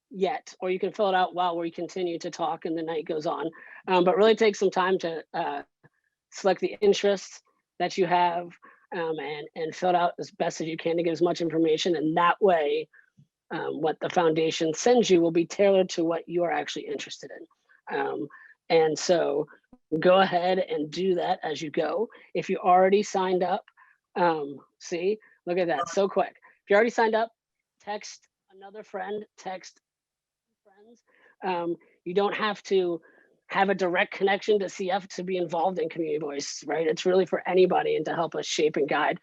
yet, or you can fill it out while we continue to talk and the night goes on. But really take some time to select the interests that you have and fill it out as best as you can to get as much information. And that way, what the foundation sends you will be tailored to what you are actually interested in. And so go ahead and do that as you go. If you already signed up, see, look at that, so quick. If you already signed up, text another friend, text friends. You don't have to have a direct connection to CF to be involved in Community Voice, right? It's really for anybody and to help us shape and guide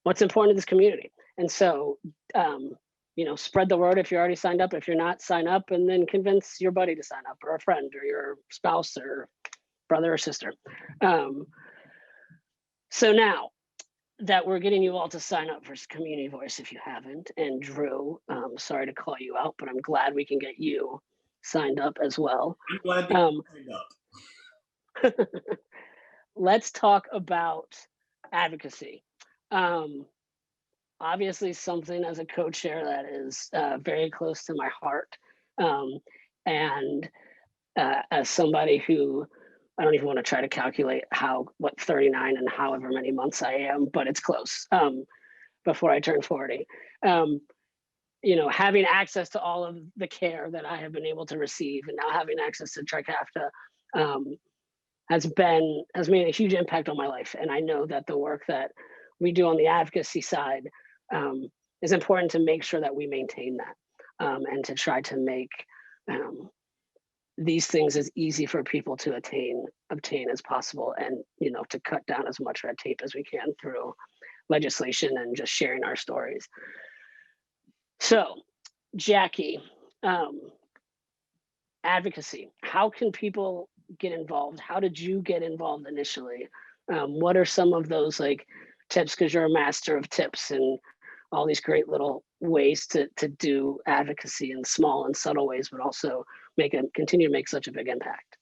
what's important to this community. And so, spread the word if you're already signed up. If you're not, sign up, and then convince your buddy to sign up, or a friend, or your spouse, or brother or sister. So now that we're getting you all to sign up for Community Voice if you haven't, and Drew, sorry to call you out, but I'm glad we can get you signed up as well. I'm glad you signed up. Let's talk about advocacy. Obviously something as a co-chair that is very close to my heart. And as somebody who, I don't even want to try to calculate what 39 and however many months I am, but it's close before I turn 40. You know, having access to all of the care that I have been able to receive, and now having access to Trikafta has made a huge impact on my life. And I know that the work that we do on the advocacy side is important to make sure that we maintain that and to try to make these things as easy for people to obtain as possible, and you know, to cut down as much red tape as we can through legislation and just sharing our stories. So, Jackie, advocacy, how can people get involved? How did you get involved initially? What are some of those like tips, because you're a master of tips and all these great little ways to do advocacy in small and subtle ways, but also continue to make such a big impact?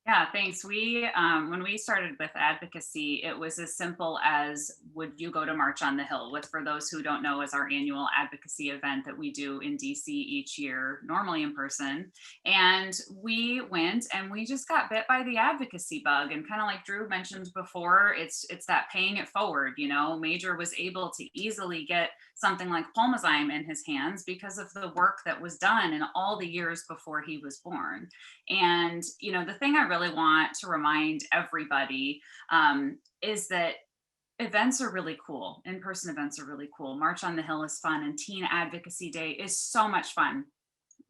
Yeah, thanks. When we started with advocacy, it was as simple as, would you go to March on the Hill, which for those who don't know is our annual advocacy event that we do in DC each year, normally in person. And we went and we just got bit by the advocacy bug. And kind of like Drew mentioned before, it's that paying it forward. You know, Major was able to easily get something like Pulmozyme in his hands because of the work that was done in all the years before he was born. And, you know, the thing I really want to remind everybody is that events are really cool. In-person events are really cool. March on the Hill is fun, and Teen Advocacy Day is so much fun,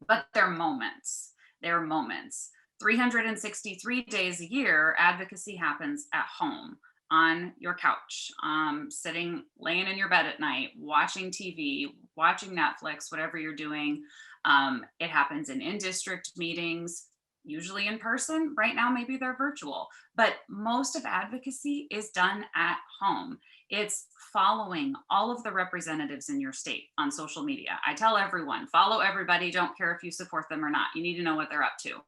but they're moments. They're moments. 363 days a year, advocacy happens at home, on your couch, laying in your bed at night, watching TV, watching Netflix, whatever you're doing. It happens in district meetings, usually in person. Right now, maybe they're virtual, but most of advocacy is done at home. It's following all of the representatives in your state on social media. I tell everyone, follow everybody. Don't care if you support them or not. You need to know what they're up to.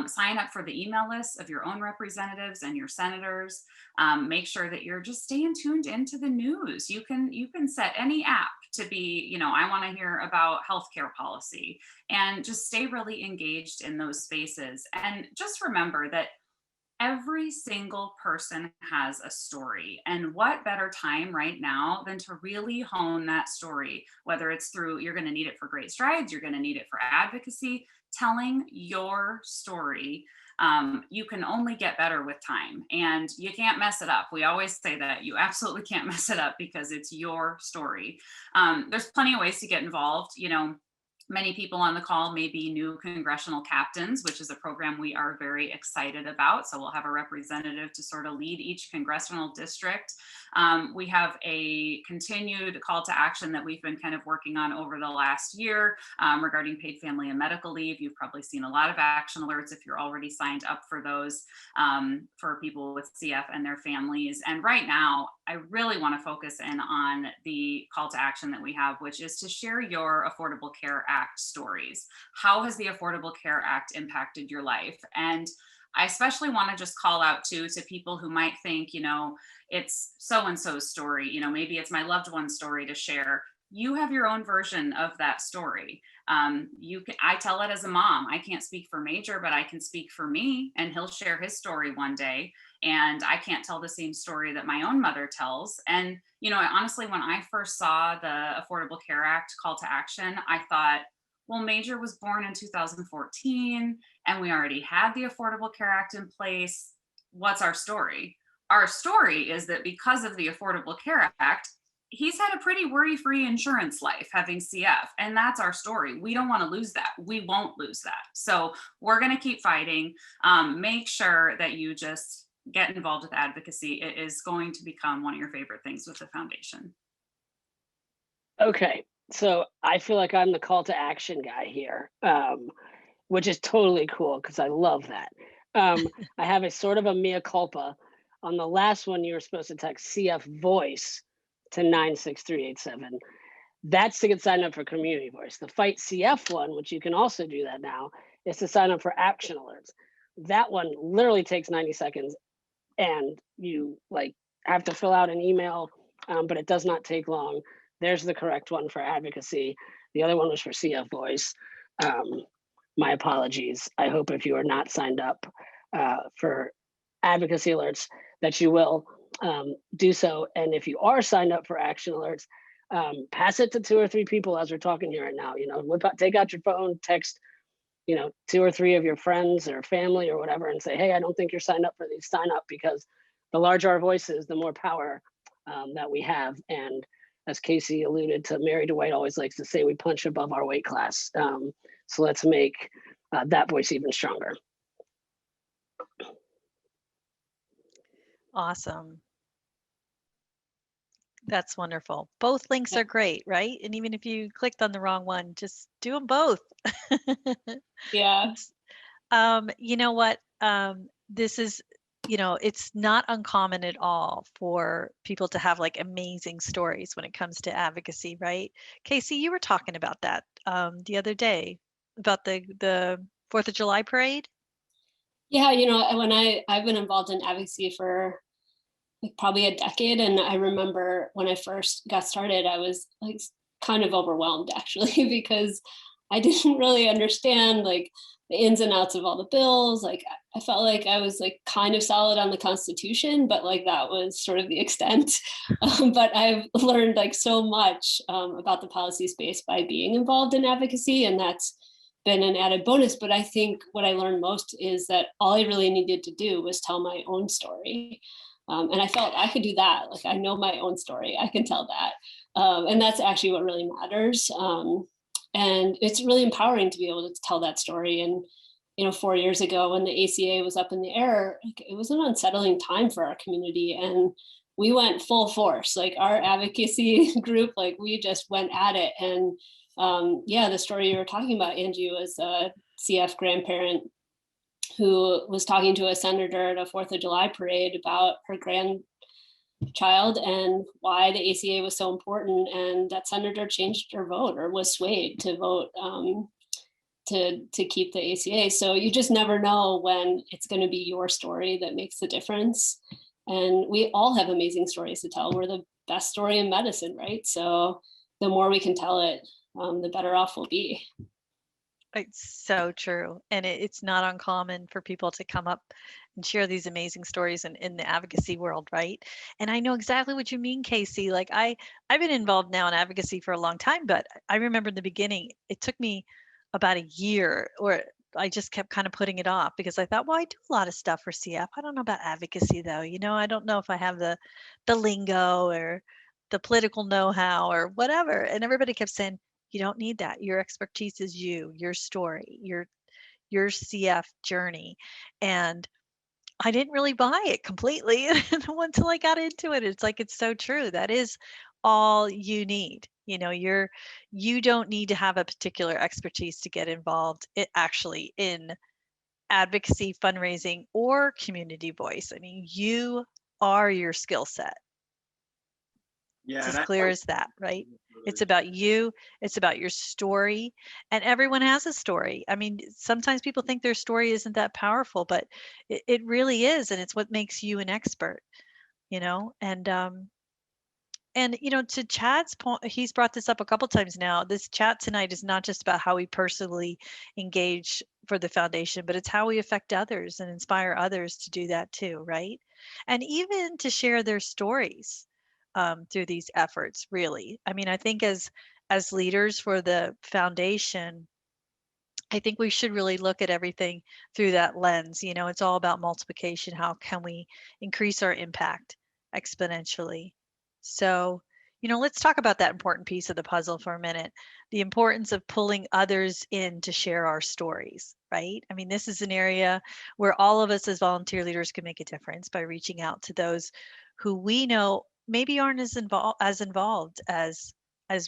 Sign up for the email list of your own representatives and your senators. Make sure that you're just staying tuned into the news. You can set any app to be, you know, I want to hear about healthcare policy, and just stay really engaged in those spaces. And just remember that every single person has a story, and what better time right now than to really hone that story, whether it's through, you're going to need it for Great Strides, you're going to need it for advocacy. Telling your story, you can only get better with time, and you can't mess it up. We always say that you absolutely can't mess it up because it's your story. There's plenty of ways to get involved. You know, many people on the call may be new congressional captains, which is a program we are very excited about. So we'll have a representative to sort of lead each congressional district. We have a continued call to action that we've been kind of working on over the last year regarding paid family and medical leave. You've probably seen a lot of action alerts if you're already signed up for those for people with CF and their families. And right now, I really want to focus in on the call to action that we have, which is to share your Affordable Care Act stories. How has the Affordable Care Act impacted your life? And I especially want to just call out to people who might think, you know, it's so-and-so's story, you know, maybe it's my loved one's story to share. You have your own version of that story. I tell it as a mom. I can't speak for Major, but I can speak for me, and he'll share his story one day. And I can't tell the same story that my own mother tells. And, you know, honestly, when I first saw the Affordable Care Act call to action, I thought, well, Major was born in 2014 and we already had the Affordable Care Act in place. What's our story? Our story is that because of the Affordable Care Act, he's had a pretty worry-free insurance life having CF, and that's our story. We don't want to lose that. We won't lose that. So we're going to keep fighting. Make sure that you just get involved with advocacy. It is going to become one of your favorite things with the foundation. Okay, so I feel like I'm the call to action guy here, which is totally cool because I love that. I have a sort of a mea culpa. On the last one, you were supposed to text CF voice to 96387. That's to get signed up for community voice. The Fight CF one, which you can also do that now, is to sign up for action alerts. That one literally takes 90 seconds and you like have to fill out an email, but it does not take long. There's the correct one for advocacy. The other one was for CF voice. My apologies. I hope if you are not signed up for advocacy alerts that you will do so. And if you are signed up for action alerts, pass it to 2 or 3 people as we're talking here right now. You know, take out your phone, text, you know, 2 or 3 of your friends or family or whatever, and say, hey, I don't think you're signed up for these. Sign up, because the larger our voices, the more power that we have. And as Casey alluded to, Mary Dwight always likes to say, we punch above our weight class. So let's make that voice even stronger. Awesome. That's wonderful. Both links are great, right? And even if you clicked on the wrong one, just do them both. Yeah. You know what? This is, you know, it's not uncommon at all for people to have like amazing stories when it comes to advocacy, right? Casey, you were talking about that the other day about the 4th of July parade. Yeah, you know, when I've been involved in advocacy for like probably a decade, and I remember when I first got started, I was like kind of overwhelmed actually, because I didn't really understand like the ins and outs of all the bills. Like I felt like I was like kind of solid on the Constitution, but like that was sort of the extent. But I've learned like so much about the policy space by being involved in advocacy, and that's been an added bonus. But I think what I learned most is that all I really needed to do was tell my own story. And I felt I could do that. Like I know my own story, I can tell that. And that's actually what really matters. And it's really empowering to be able to tell that story. And, you know, 4 years ago when the ACA was up in the air, like, it was an unsettling time for our community. And we went full force, like our advocacy group, like we just went at it. And yeah, the story you were talking about, Angie, was a CF grandparent who was talking to a senator at a 4th of July parade about her grandchild and why the ACA was so important. And that senator changed her vote, or was swayed to vote to keep the ACA. So you just never know when it's going to be your story that makes the difference. And we all have amazing stories to tell. We're the best story in medicine, right? So the more we can tell it, the better off we'll be. It's so true. And it's not uncommon for people to come up and share these amazing stories in the advocacy world, right? And I know exactly what you mean, Casey. Like I've been involved now in advocacy for a long time, but I remember in the beginning, it took me about a year, or I just kept kind of putting it off because I thought, well, I do a lot of stuff for CF. I don't know about advocacy though. You know, I don't know if I have the lingo or the political know-how or whatever. And everybody kept saying, you don't need that. Your expertise is your story, your CF journey. And I didn't really buy it completely until I got into it. It's like, it's so true. That is all you need. You know, you don't need to have a particular expertise to get involved actually in advocacy, fundraising, or community voice. I mean, you are your skill set. Yeah, It's as clear as that, right? It's about you, it's about your story, and everyone has a story. I mean, sometimes people think their story isn't that powerful, but it really is, and it's what makes you an expert, you know? And you know, to Chad's point, he's brought this up a couple times now. This chat tonight is not just about how we personally engage for the foundation, but it's how we affect others and inspire others to do that too, right? And even to share their stories through these efforts, really. I mean, I think as leaders for the foundation, I think we should really look at everything through that lens. You know, it's all about multiplication. How can we increase our impact exponentially? So, you know, let's talk about that important piece of the puzzle for a minute. The importance of pulling others in to share our stories, right? I mean, this is an area where all of us as volunteer leaders can make a difference by reaching out to those who we know maybe aren't as involved as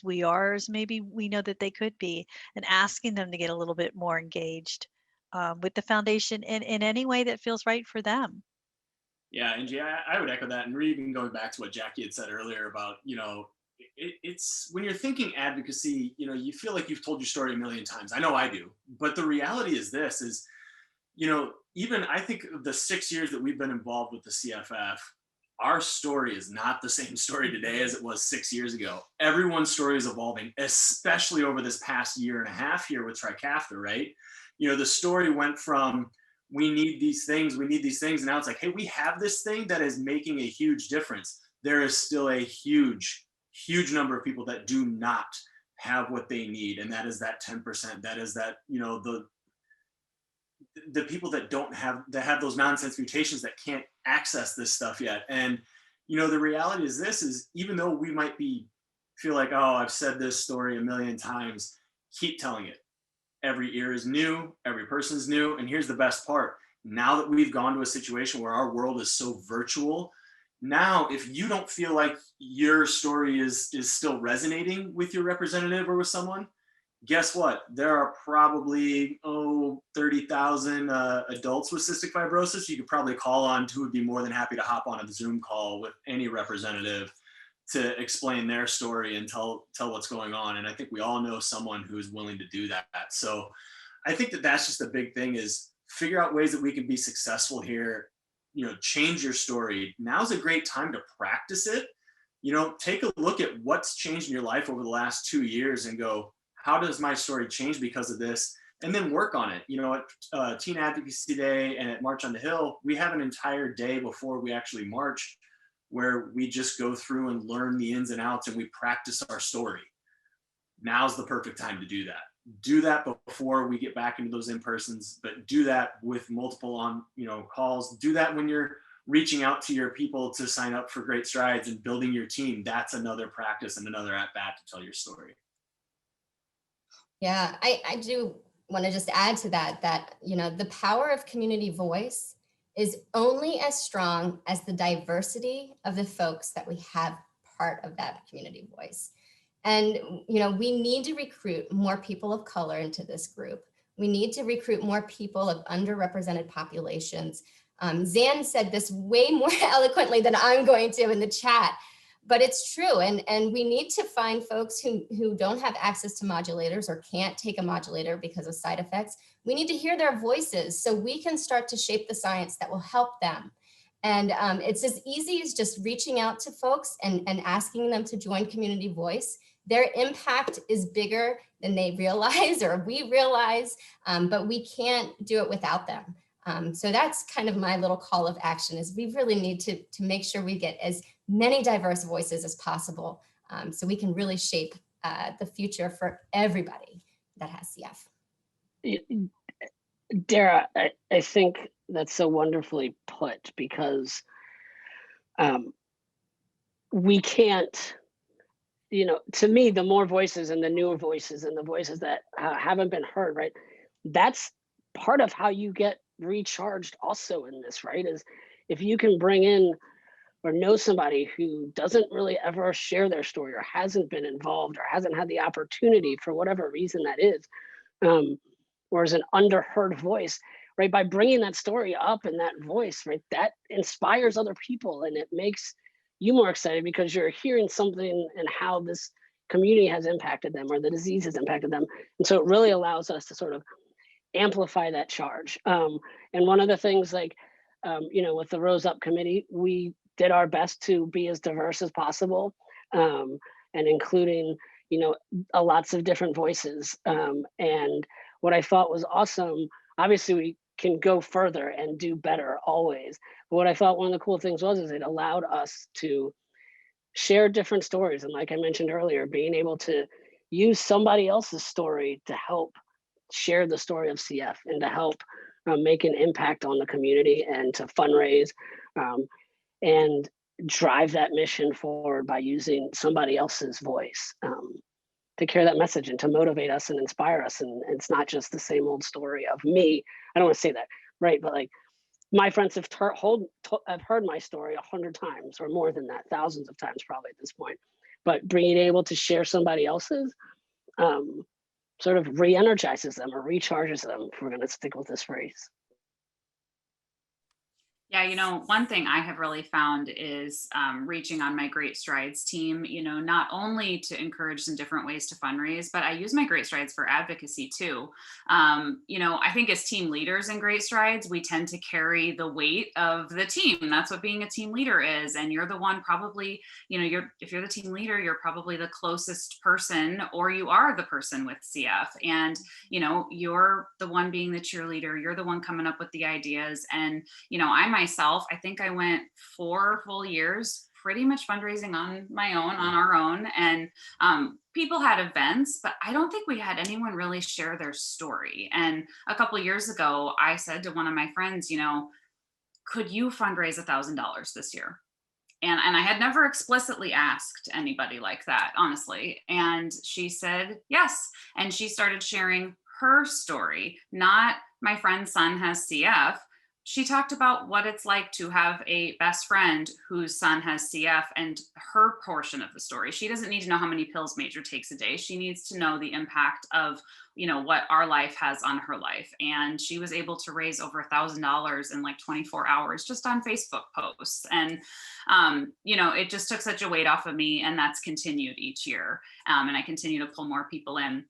we are, as maybe we know that they could be, and asking them to get a little bit more engaged with the foundation in any way that feels right for them. Yeah, Angie, I would echo that. And even going back to what Jackie had said earlier about, it's when you're thinking advocacy, you feel like you've told your story a million times. I know I do. But the reality is this is, even I think the 6 years that we've been involved with the CFF, our story is not the same story today as it was 6 years ago. Everyone's story is evolving, especially over this past year and a half here with Trikafta, right? The story went from, we need these things, and now it's like, hey, we have this thing that is making a huge difference. There is still a huge number of people that do not have what they need, and that is that 10%. That is that, the people that have those nonsense mutations that can't access this stuff yet. And the reality is this is, even though we might feel like, oh, I've said this story a million times, keep telling it. Every ear is new, every person is new. And here's the best part. Now that we've gone to a situation where our world is so virtual, now if you don't feel like your story is still resonating with your representative or with someone, guess what? There are probably 30,000 adults with cystic fibrosis you could probably call on, who would be more than happy to hop on a Zoom call with any representative to explain their story and tell what's going on. And I think we all know someone who is willing to do that. So I think that that's just a big thing, is figure out ways that we can be successful here. Change your story. Now's a great time to practice it. Take a look at what's changed in your life over the last 2 years and go, how does my story change because of this? And then work on it. At Teen Advocacy Day and at March on the Hill, we have an entire day before we actually march where we just go through and learn the ins and outs and we practice our story. Now's the perfect time to do that. Do that before we get back into those in-persons, but do that with multiple calls. Do that when you're reaching out to your people to sign up for Great Strides and building your team. That's another practice and another at-bat to tell your story. Yeah, I do want to just add to that, the power of community voice is only as strong as the diversity of the folks that we have part of that community voice. And, we need to recruit more people of color into this group. We need to recruit more people of underrepresented populations. Zan said this way more eloquently than I'm going to in the chat, but it's true. And we need to find folks who don't have access to modulators or can't take a modulator because of side effects. We need to hear their voices so we can start to shape the science that will help them. And it's as easy as just reaching out to folks and asking them to join Community Voice. Their impact is bigger than they realize or we realize, but we can't do it without them. So that's kind of my little call of action, is we really need to make sure we get as many diverse voices as possible, so we can really shape the future for everybody that has CF. Dara, I think that's so wonderfully put, because we can't, to me, the more voices and the newer voices and the voices that haven't been heard, right? That's part of how you get recharged also in this, right? Is if you can bring in or know somebody who doesn't really ever share their story or hasn't been involved or hasn't had the opportunity for whatever reason that is, or is an underheard voice, right? By bringing that story up and that voice, right, that inspires other people, and it makes you more excited because you're hearing something and how this community has impacted them or the disease has impacted them. And so it really allows us to sort of amplify that charge. And one of the things, like, with the Rose Up Committee, we did our best to be as diverse as possible, and including, lots of different voices. And what I thought was awesome, obviously we can go further and do better always. But what I thought one of the cool things was, is it allowed us to share different stories. And like I mentioned earlier, being able to use somebody else's story to help share the story of CF and to help make an impact on the community and to fundraise and drive that mission forward by using somebody else's voice to carry that message and to motivate us and inspire us. And it's not just the same old story of me. I don't want to say that, right? But like, my friends have heard my story 100 times or more than that, thousands of times probably at this point. But being able to share somebody else's sort of re-energizes them or recharges them, if we're going to stick with this phrase. Yeah, one thing I have really found is reaching on my Great Strides team, not only to encourage some different ways to fundraise, but I use my Great Strides for advocacy too. I think as team leaders in Great Strides, we tend to carry the weight of the team. That's what being a team leader is. And you're the one probably, if you're the team leader, you're probably the closest person, or you are the person with CF. And, you're the one being the cheerleader, you're the one coming up with the ideas. And, myself, I think I went 4 full years pretty much fundraising on my own, on our own. And people had events, but I don't think we had anyone really share their story. And a couple of years ago, I said to one of my friends, could you fundraise $1,000 this year? And I had never explicitly asked anybody like that, honestly. And she said yes. And she started sharing her story, not my friend's son has CF. She talked about what it's like to have a best friend whose son has CF and her portion of the story. She doesn't need to know how many pills Major takes a day. She needs to know the impact of, what our life has on her life. And she was able to raise over $1,000 in like 24 hours just on Facebook posts. And, it just took such a weight off of me, and that's continued each year. And I continue to pull more people in.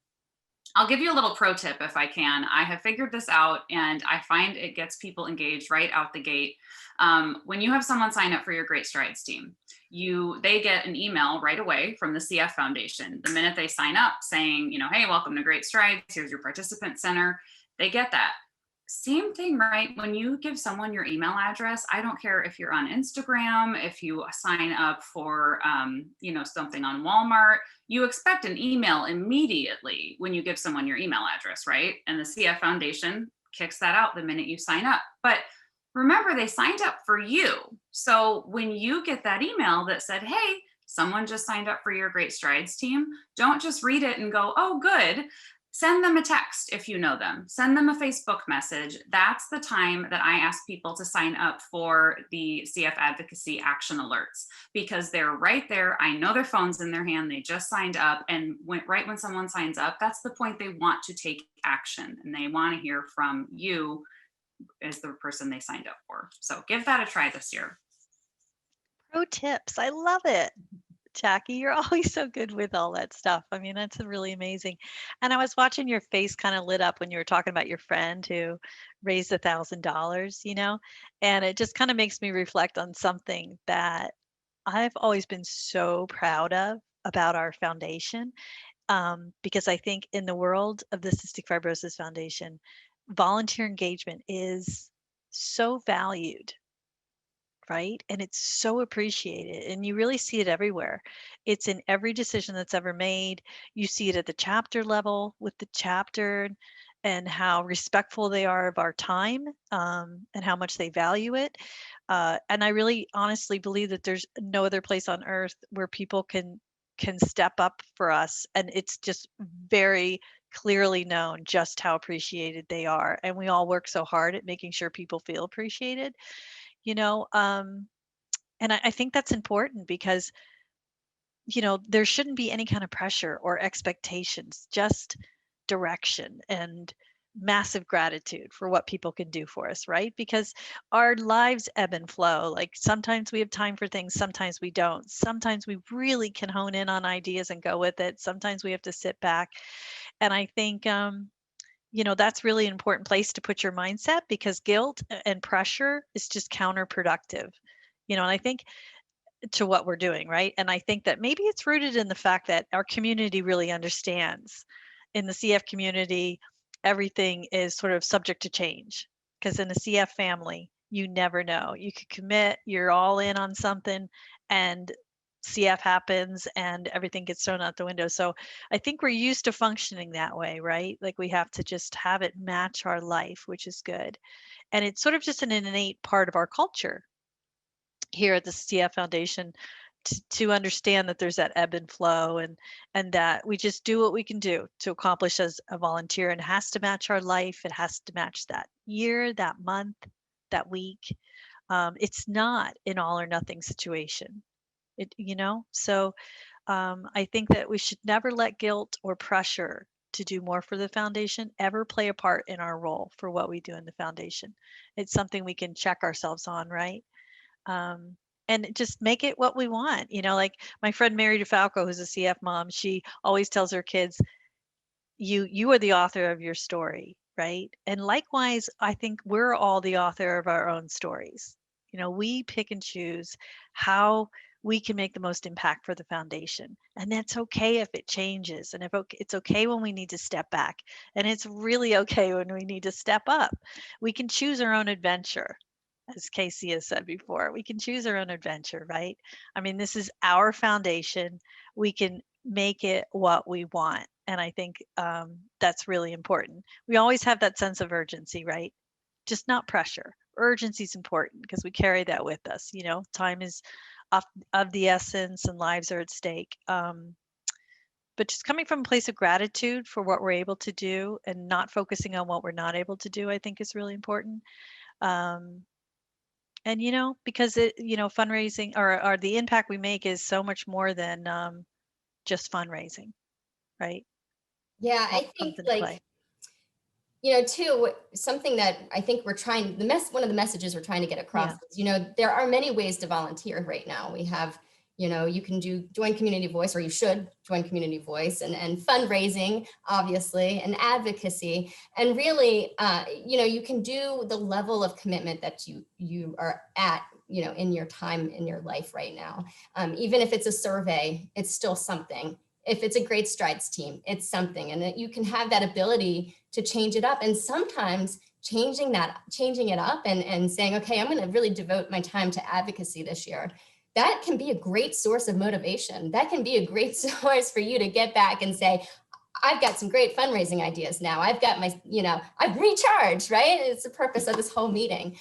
I'll give you a little pro tip if I can. I have figured this out, and I find it gets people engaged right out the gate. When you have someone sign up for your Great Strides team, they get an email right away from the CF Foundation the minute they sign up saying, hey, welcome to Great Strides. Here's your participant center. They get that. Same thing, right? When you give someone your email address, I don't care if you're on Instagram, if you sign up for, something on Walmart, you expect an email immediately when you give someone your email address, right? And the CF Foundation kicks that out the minute you sign up. But remember, they signed up for you. So when you get that email that said, hey, someone just signed up for your Great Strides team, don't just read it and go, oh, good. Send them a text if you know them. Send them a Facebook message. That's the time that I ask people to sign up for the CF Advocacy Action Alerts, because they're right there. I know their phone's in their hand. They just signed up. And right when someone signs up, that's the point they want to take action. And they want to hear from you as the person they signed up for. So give that a try this year. Pro tips. I love it. Jackie, you're always so good with all that stuff. I mean, that's really amazing. And I was watching your face kind of lit up when you were talking about your friend who raised $1,000, and it just kind of makes me reflect on something that I've always been so proud of about our foundation. Because I think in the world of the Cystic Fibrosis Foundation, volunteer engagement is so valued, right? And it's so appreciated, and you really see it everywhere. It's in every decision that's ever made. You see it at the chapter level with the chapter and how respectful they are of our time, and how much they value it. And I really honestly believe that there's no other place on earth where people can step up for us, and it's just very clearly known just how appreciated they are. And we all work so hard at making sure people feel appreciated. And I think that's important because, there shouldn't be any kind of pressure or expectations, just direction and massive gratitude for what people can do for us, right? Because our lives ebb and flow. Like sometimes we have time for things, sometimes we don't. Sometimes we really can hone in on ideas and go with it. Sometimes we have to sit back. And I think, that's really an important place to put your mindset, because guilt and pressure is just counterproductive, and I think to what we're doing, right? And I think that maybe it's rooted in the fact that our community really understands. In the CF community, everything is sort of subject to change, because in a CF family, you never know. You could commit, you're all in on something, and CF happens and everything gets thrown out the window. So I think we're used to functioning that way, right? Like we have to just have it match our life, which is good. And it's sort of just an innate part of our culture here at the CF Foundation to understand that there's that ebb and flow, and that we just do what we can do to accomplish as a volunteer. And it has to match our life. It has to match that year, that month, that week. It's not an all or nothing situation. So I think that we should never let guilt or pressure to do more for the foundation ever play a part in our role for what we do in the foundation. It's something we can check ourselves on, right? And just make it what we want. Like my friend Mary DeFalco, who's a CF mom, she always tells her kids, you are the author of your story, right? And likewise, I think we're all the author of our own stories. We pick and choose how we can make the most impact for the foundation. And that's okay if it changes. And it's okay when we need to step back. And it's really okay when we need to step up. We can choose our own adventure. As Casey has said before, we can choose our own adventure, right? I mean, this is our foundation. We can make it what we want. And I think that's really important. We always have that sense of urgency, right? Just not pressure. Urgency is important because we carry that with us. Time is of the essence and lives are at stake. But just coming from a place of gratitude for what we're able to do and not focusing on what we're not able to do, I think is really important. And because fundraising or the impact we make is so much more than just fundraising, right? Yeah, All I think comes into play. Too, something that I think we're trying, one of the messages we're trying to get across Yeah. is, there are many ways to volunteer right now. We have, you can join Community Voice, or you should join Community Voice, and fundraising, obviously, and advocacy. And really, you can do the level of commitment that you are at, in your time, in your life right now. Even if it's a survey, it's still something. If it's a Great Strides team, it's something. And that you can have that ability to change it up. And sometimes changing it up and saying, okay, I'm going to really devote my time to advocacy this year. That can be a great source of motivation. That can be a great source for you to get back and say, I've got some great fundraising ideas now. I've got my, I've recharged, right? It's the purpose of this whole meeting.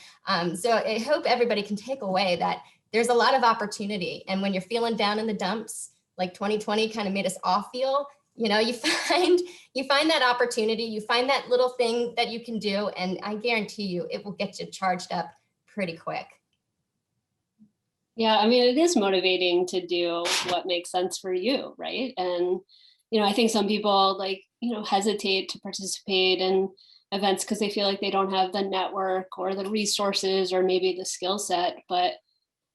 So I hope everybody can take away that there's a lot of opportunity. And when you're feeling down in the dumps, like 2020 kind of made us all feel, you find that opportunity, you find that little thing that you can do, and I guarantee you it will get you charged up pretty quick. Yeah, I mean, it is motivating to do what makes sense for you, right? And, I think some people hesitate to participate in events because they feel like they don't have the network or the resources or maybe the skill set. But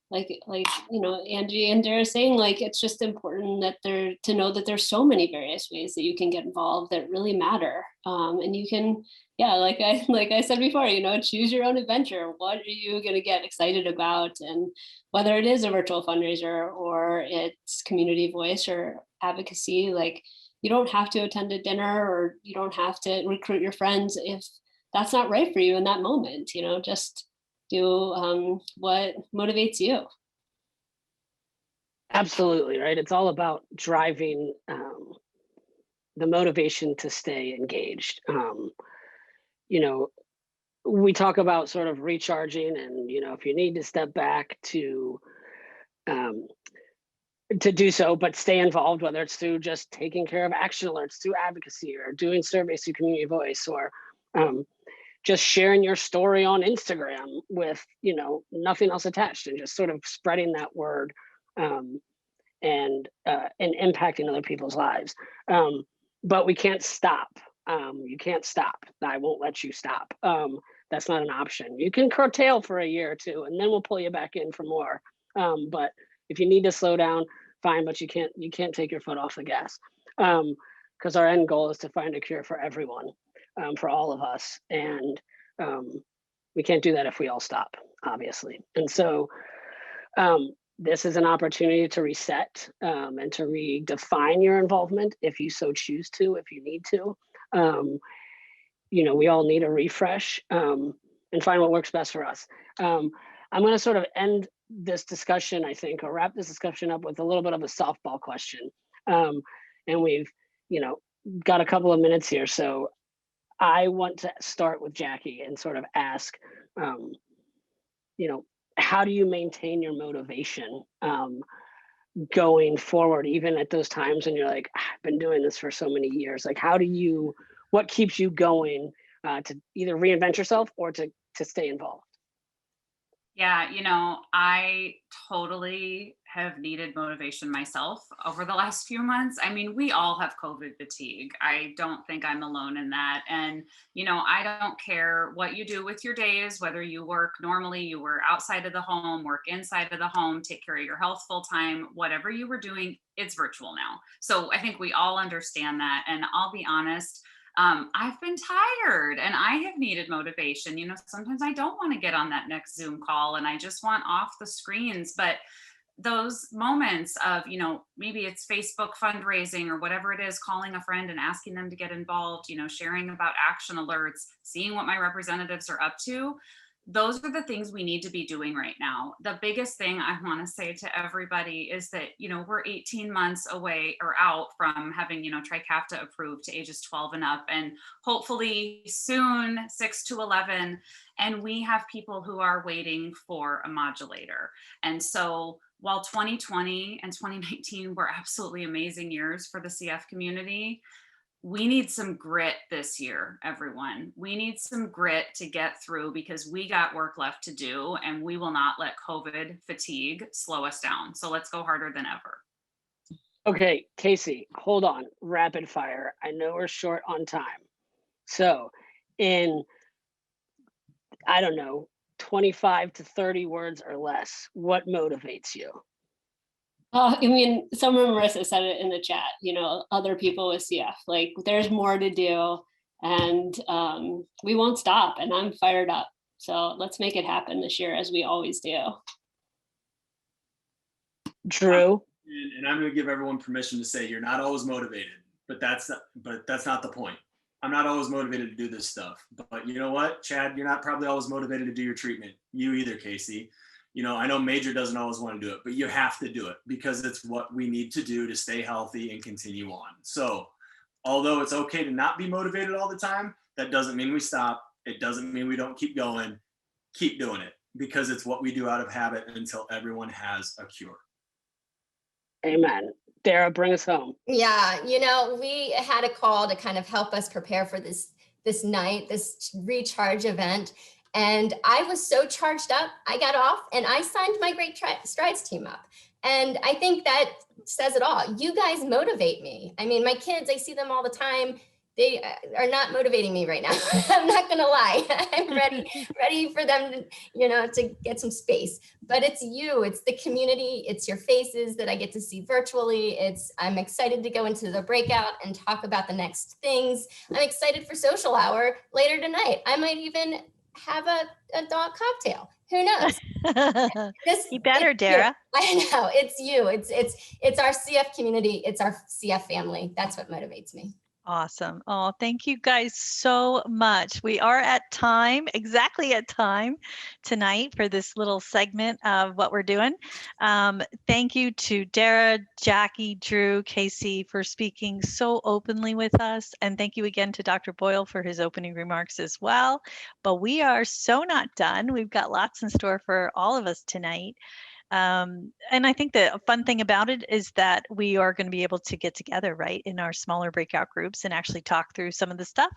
like Angie and Dara saying, it's just important that to know that there's so many various ways that you can get involved that really matter. And you can, like I said before, choose your own adventure. What are you going to get excited about? And whether it is a virtual fundraiser or it's Community Voice or advocacy, you don't have to attend a dinner or you don't have to recruit your friends if that's not right for you in that moment. Just do what motivates you. Absolutely, right? It's all about driving the motivation to stay engaged. We talk about sort of recharging and, if you need to step back to do so, but stay involved, whether it's through just taking care of action alerts, through advocacy, or doing surveys through Community Voice, or just sharing your story on Instagram with, nothing else attached, and just sort of spreading that word and impacting other people's lives. But we can't stop. You can't stop. I won't let you stop. That's not an option. You can curtail for a year or two, and then we'll pull you back in for more. But if you need to slow down, fine. But you can't take your foot off the gas, because our end goal is to find a cure for everyone, for all of us, and we can't do that if we all stop, obviously. And so this is an opportunity to reset and to redefine your involvement if you so choose to, if you need to. We all need a refresh and find what works best for us. I'm going to sort of end this discussion, I think, or wrap this discussion up with a little bit of a softball question. And we've, got a couple of minutes here. So I want to start with Jackie and sort of ask, how do you maintain your motivation going forward, even at those times when you're like, I've been doing this for so many years? What keeps you going to either reinvent yourself or to stay involved? Yeah, I totally have needed motivation myself over the last few months. I mean, we all have COVID fatigue. I don't think I'm alone in that. And, you know, I don't care what you do with your days, whether you work normally, you were outside of the home, work inside of the home, take care of your health full time, whatever you were doing, it's virtual now. So I think we all understand that. And I'll be honest, I've been tired and I have needed motivation. You know, sometimes I don't want to get on that next Zoom call and I just want off the screens, but those moments of, you know, maybe it's Facebook fundraising or whatever it is, calling a friend and asking them to get involved, you know, sharing about action alerts, seeing what my representatives are up to. Those are the things we need to be doing right now. The biggest thing I want to say to everybody is that, you know, we're 18 months away or out from having, you know, Trikafta approved to ages 12 and up, and hopefully soon 6 to 11. And we have people who are waiting for a modulator. And so while 2020 and 2019 were absolutely amazing years for the CF community, we need some grit this year, everyone. We need some grit to get through because we got work left to do and we will not let COVID fatigue slow us down. So let's go harder than ever. Okay, Casey, hold on. Rapid fire. I know we're short on time. So in, I don't know, 25 to 30 words or less, what motivates you? I mean, someone, Marissa, said it in the chat, you know, other people with CF, like there's more to do and we won't stop, and I'm fired up. So let's make it happen this year as we always do. Drew? And I'm going to give everyone permission to say you're not always motivated, but that's not the point. I'm not always motivated to do this stuff, but you know what, Chad, you're not probably always motivated to do your treatment. You either, Casey. You know, I know Major doesn't always want to do it, but you have to do it because it's what we need to do to stay healthy and continue on. So although it's okay to not be motivated all the time, that doesn't mean we stop. It doesn't mean we don't keep going. Keep doing it because it's what we do out of habit until everyone has a cure. Amen. Dara, bring us home. Yeah, you know, we had a call to kind of help us prepare for this night, this recharge event. And I was so charged up, I got off and I signed my Great Strides team up. And I think that says it all. You guys motivate me. I mean, my kids, I see them all the time. They are not motivating me right now. I'm not gonna lie. I'm ready for them to, you know, to get some space. But it's you, it's the community, it's your faces that I get to see virtually. I'm excited to go into the breakout and talk about the next things. I'm excited for social hour later tonight. I might even have a dog cocktail. Who knows? You better, Dara. I know, it's you. It's our CF community. It's our CF family. That's what motivates me. Awesome. Oh, thank you guys so much. We are at time, exactly at time tonight for this little segment of what we're doing. Thank you to Dara, Jackie, Drew, Casey for speaking so openly with us. And thank you again to Dr. Boyle for his opening remarks as well. But we are so not done. We've got lots in store for all of us tonight. And I think the fun thing about it is that we are going to be able to get together, right, in our smaller breakout groups and actually talk through some of the stuff.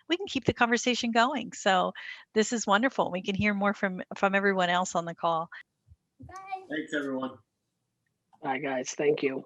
We can keep the conversation going. So this is wonderful. We can hear more from everyone else on the call. Bye. Thanks, everyone. Bye, guys. Thank you.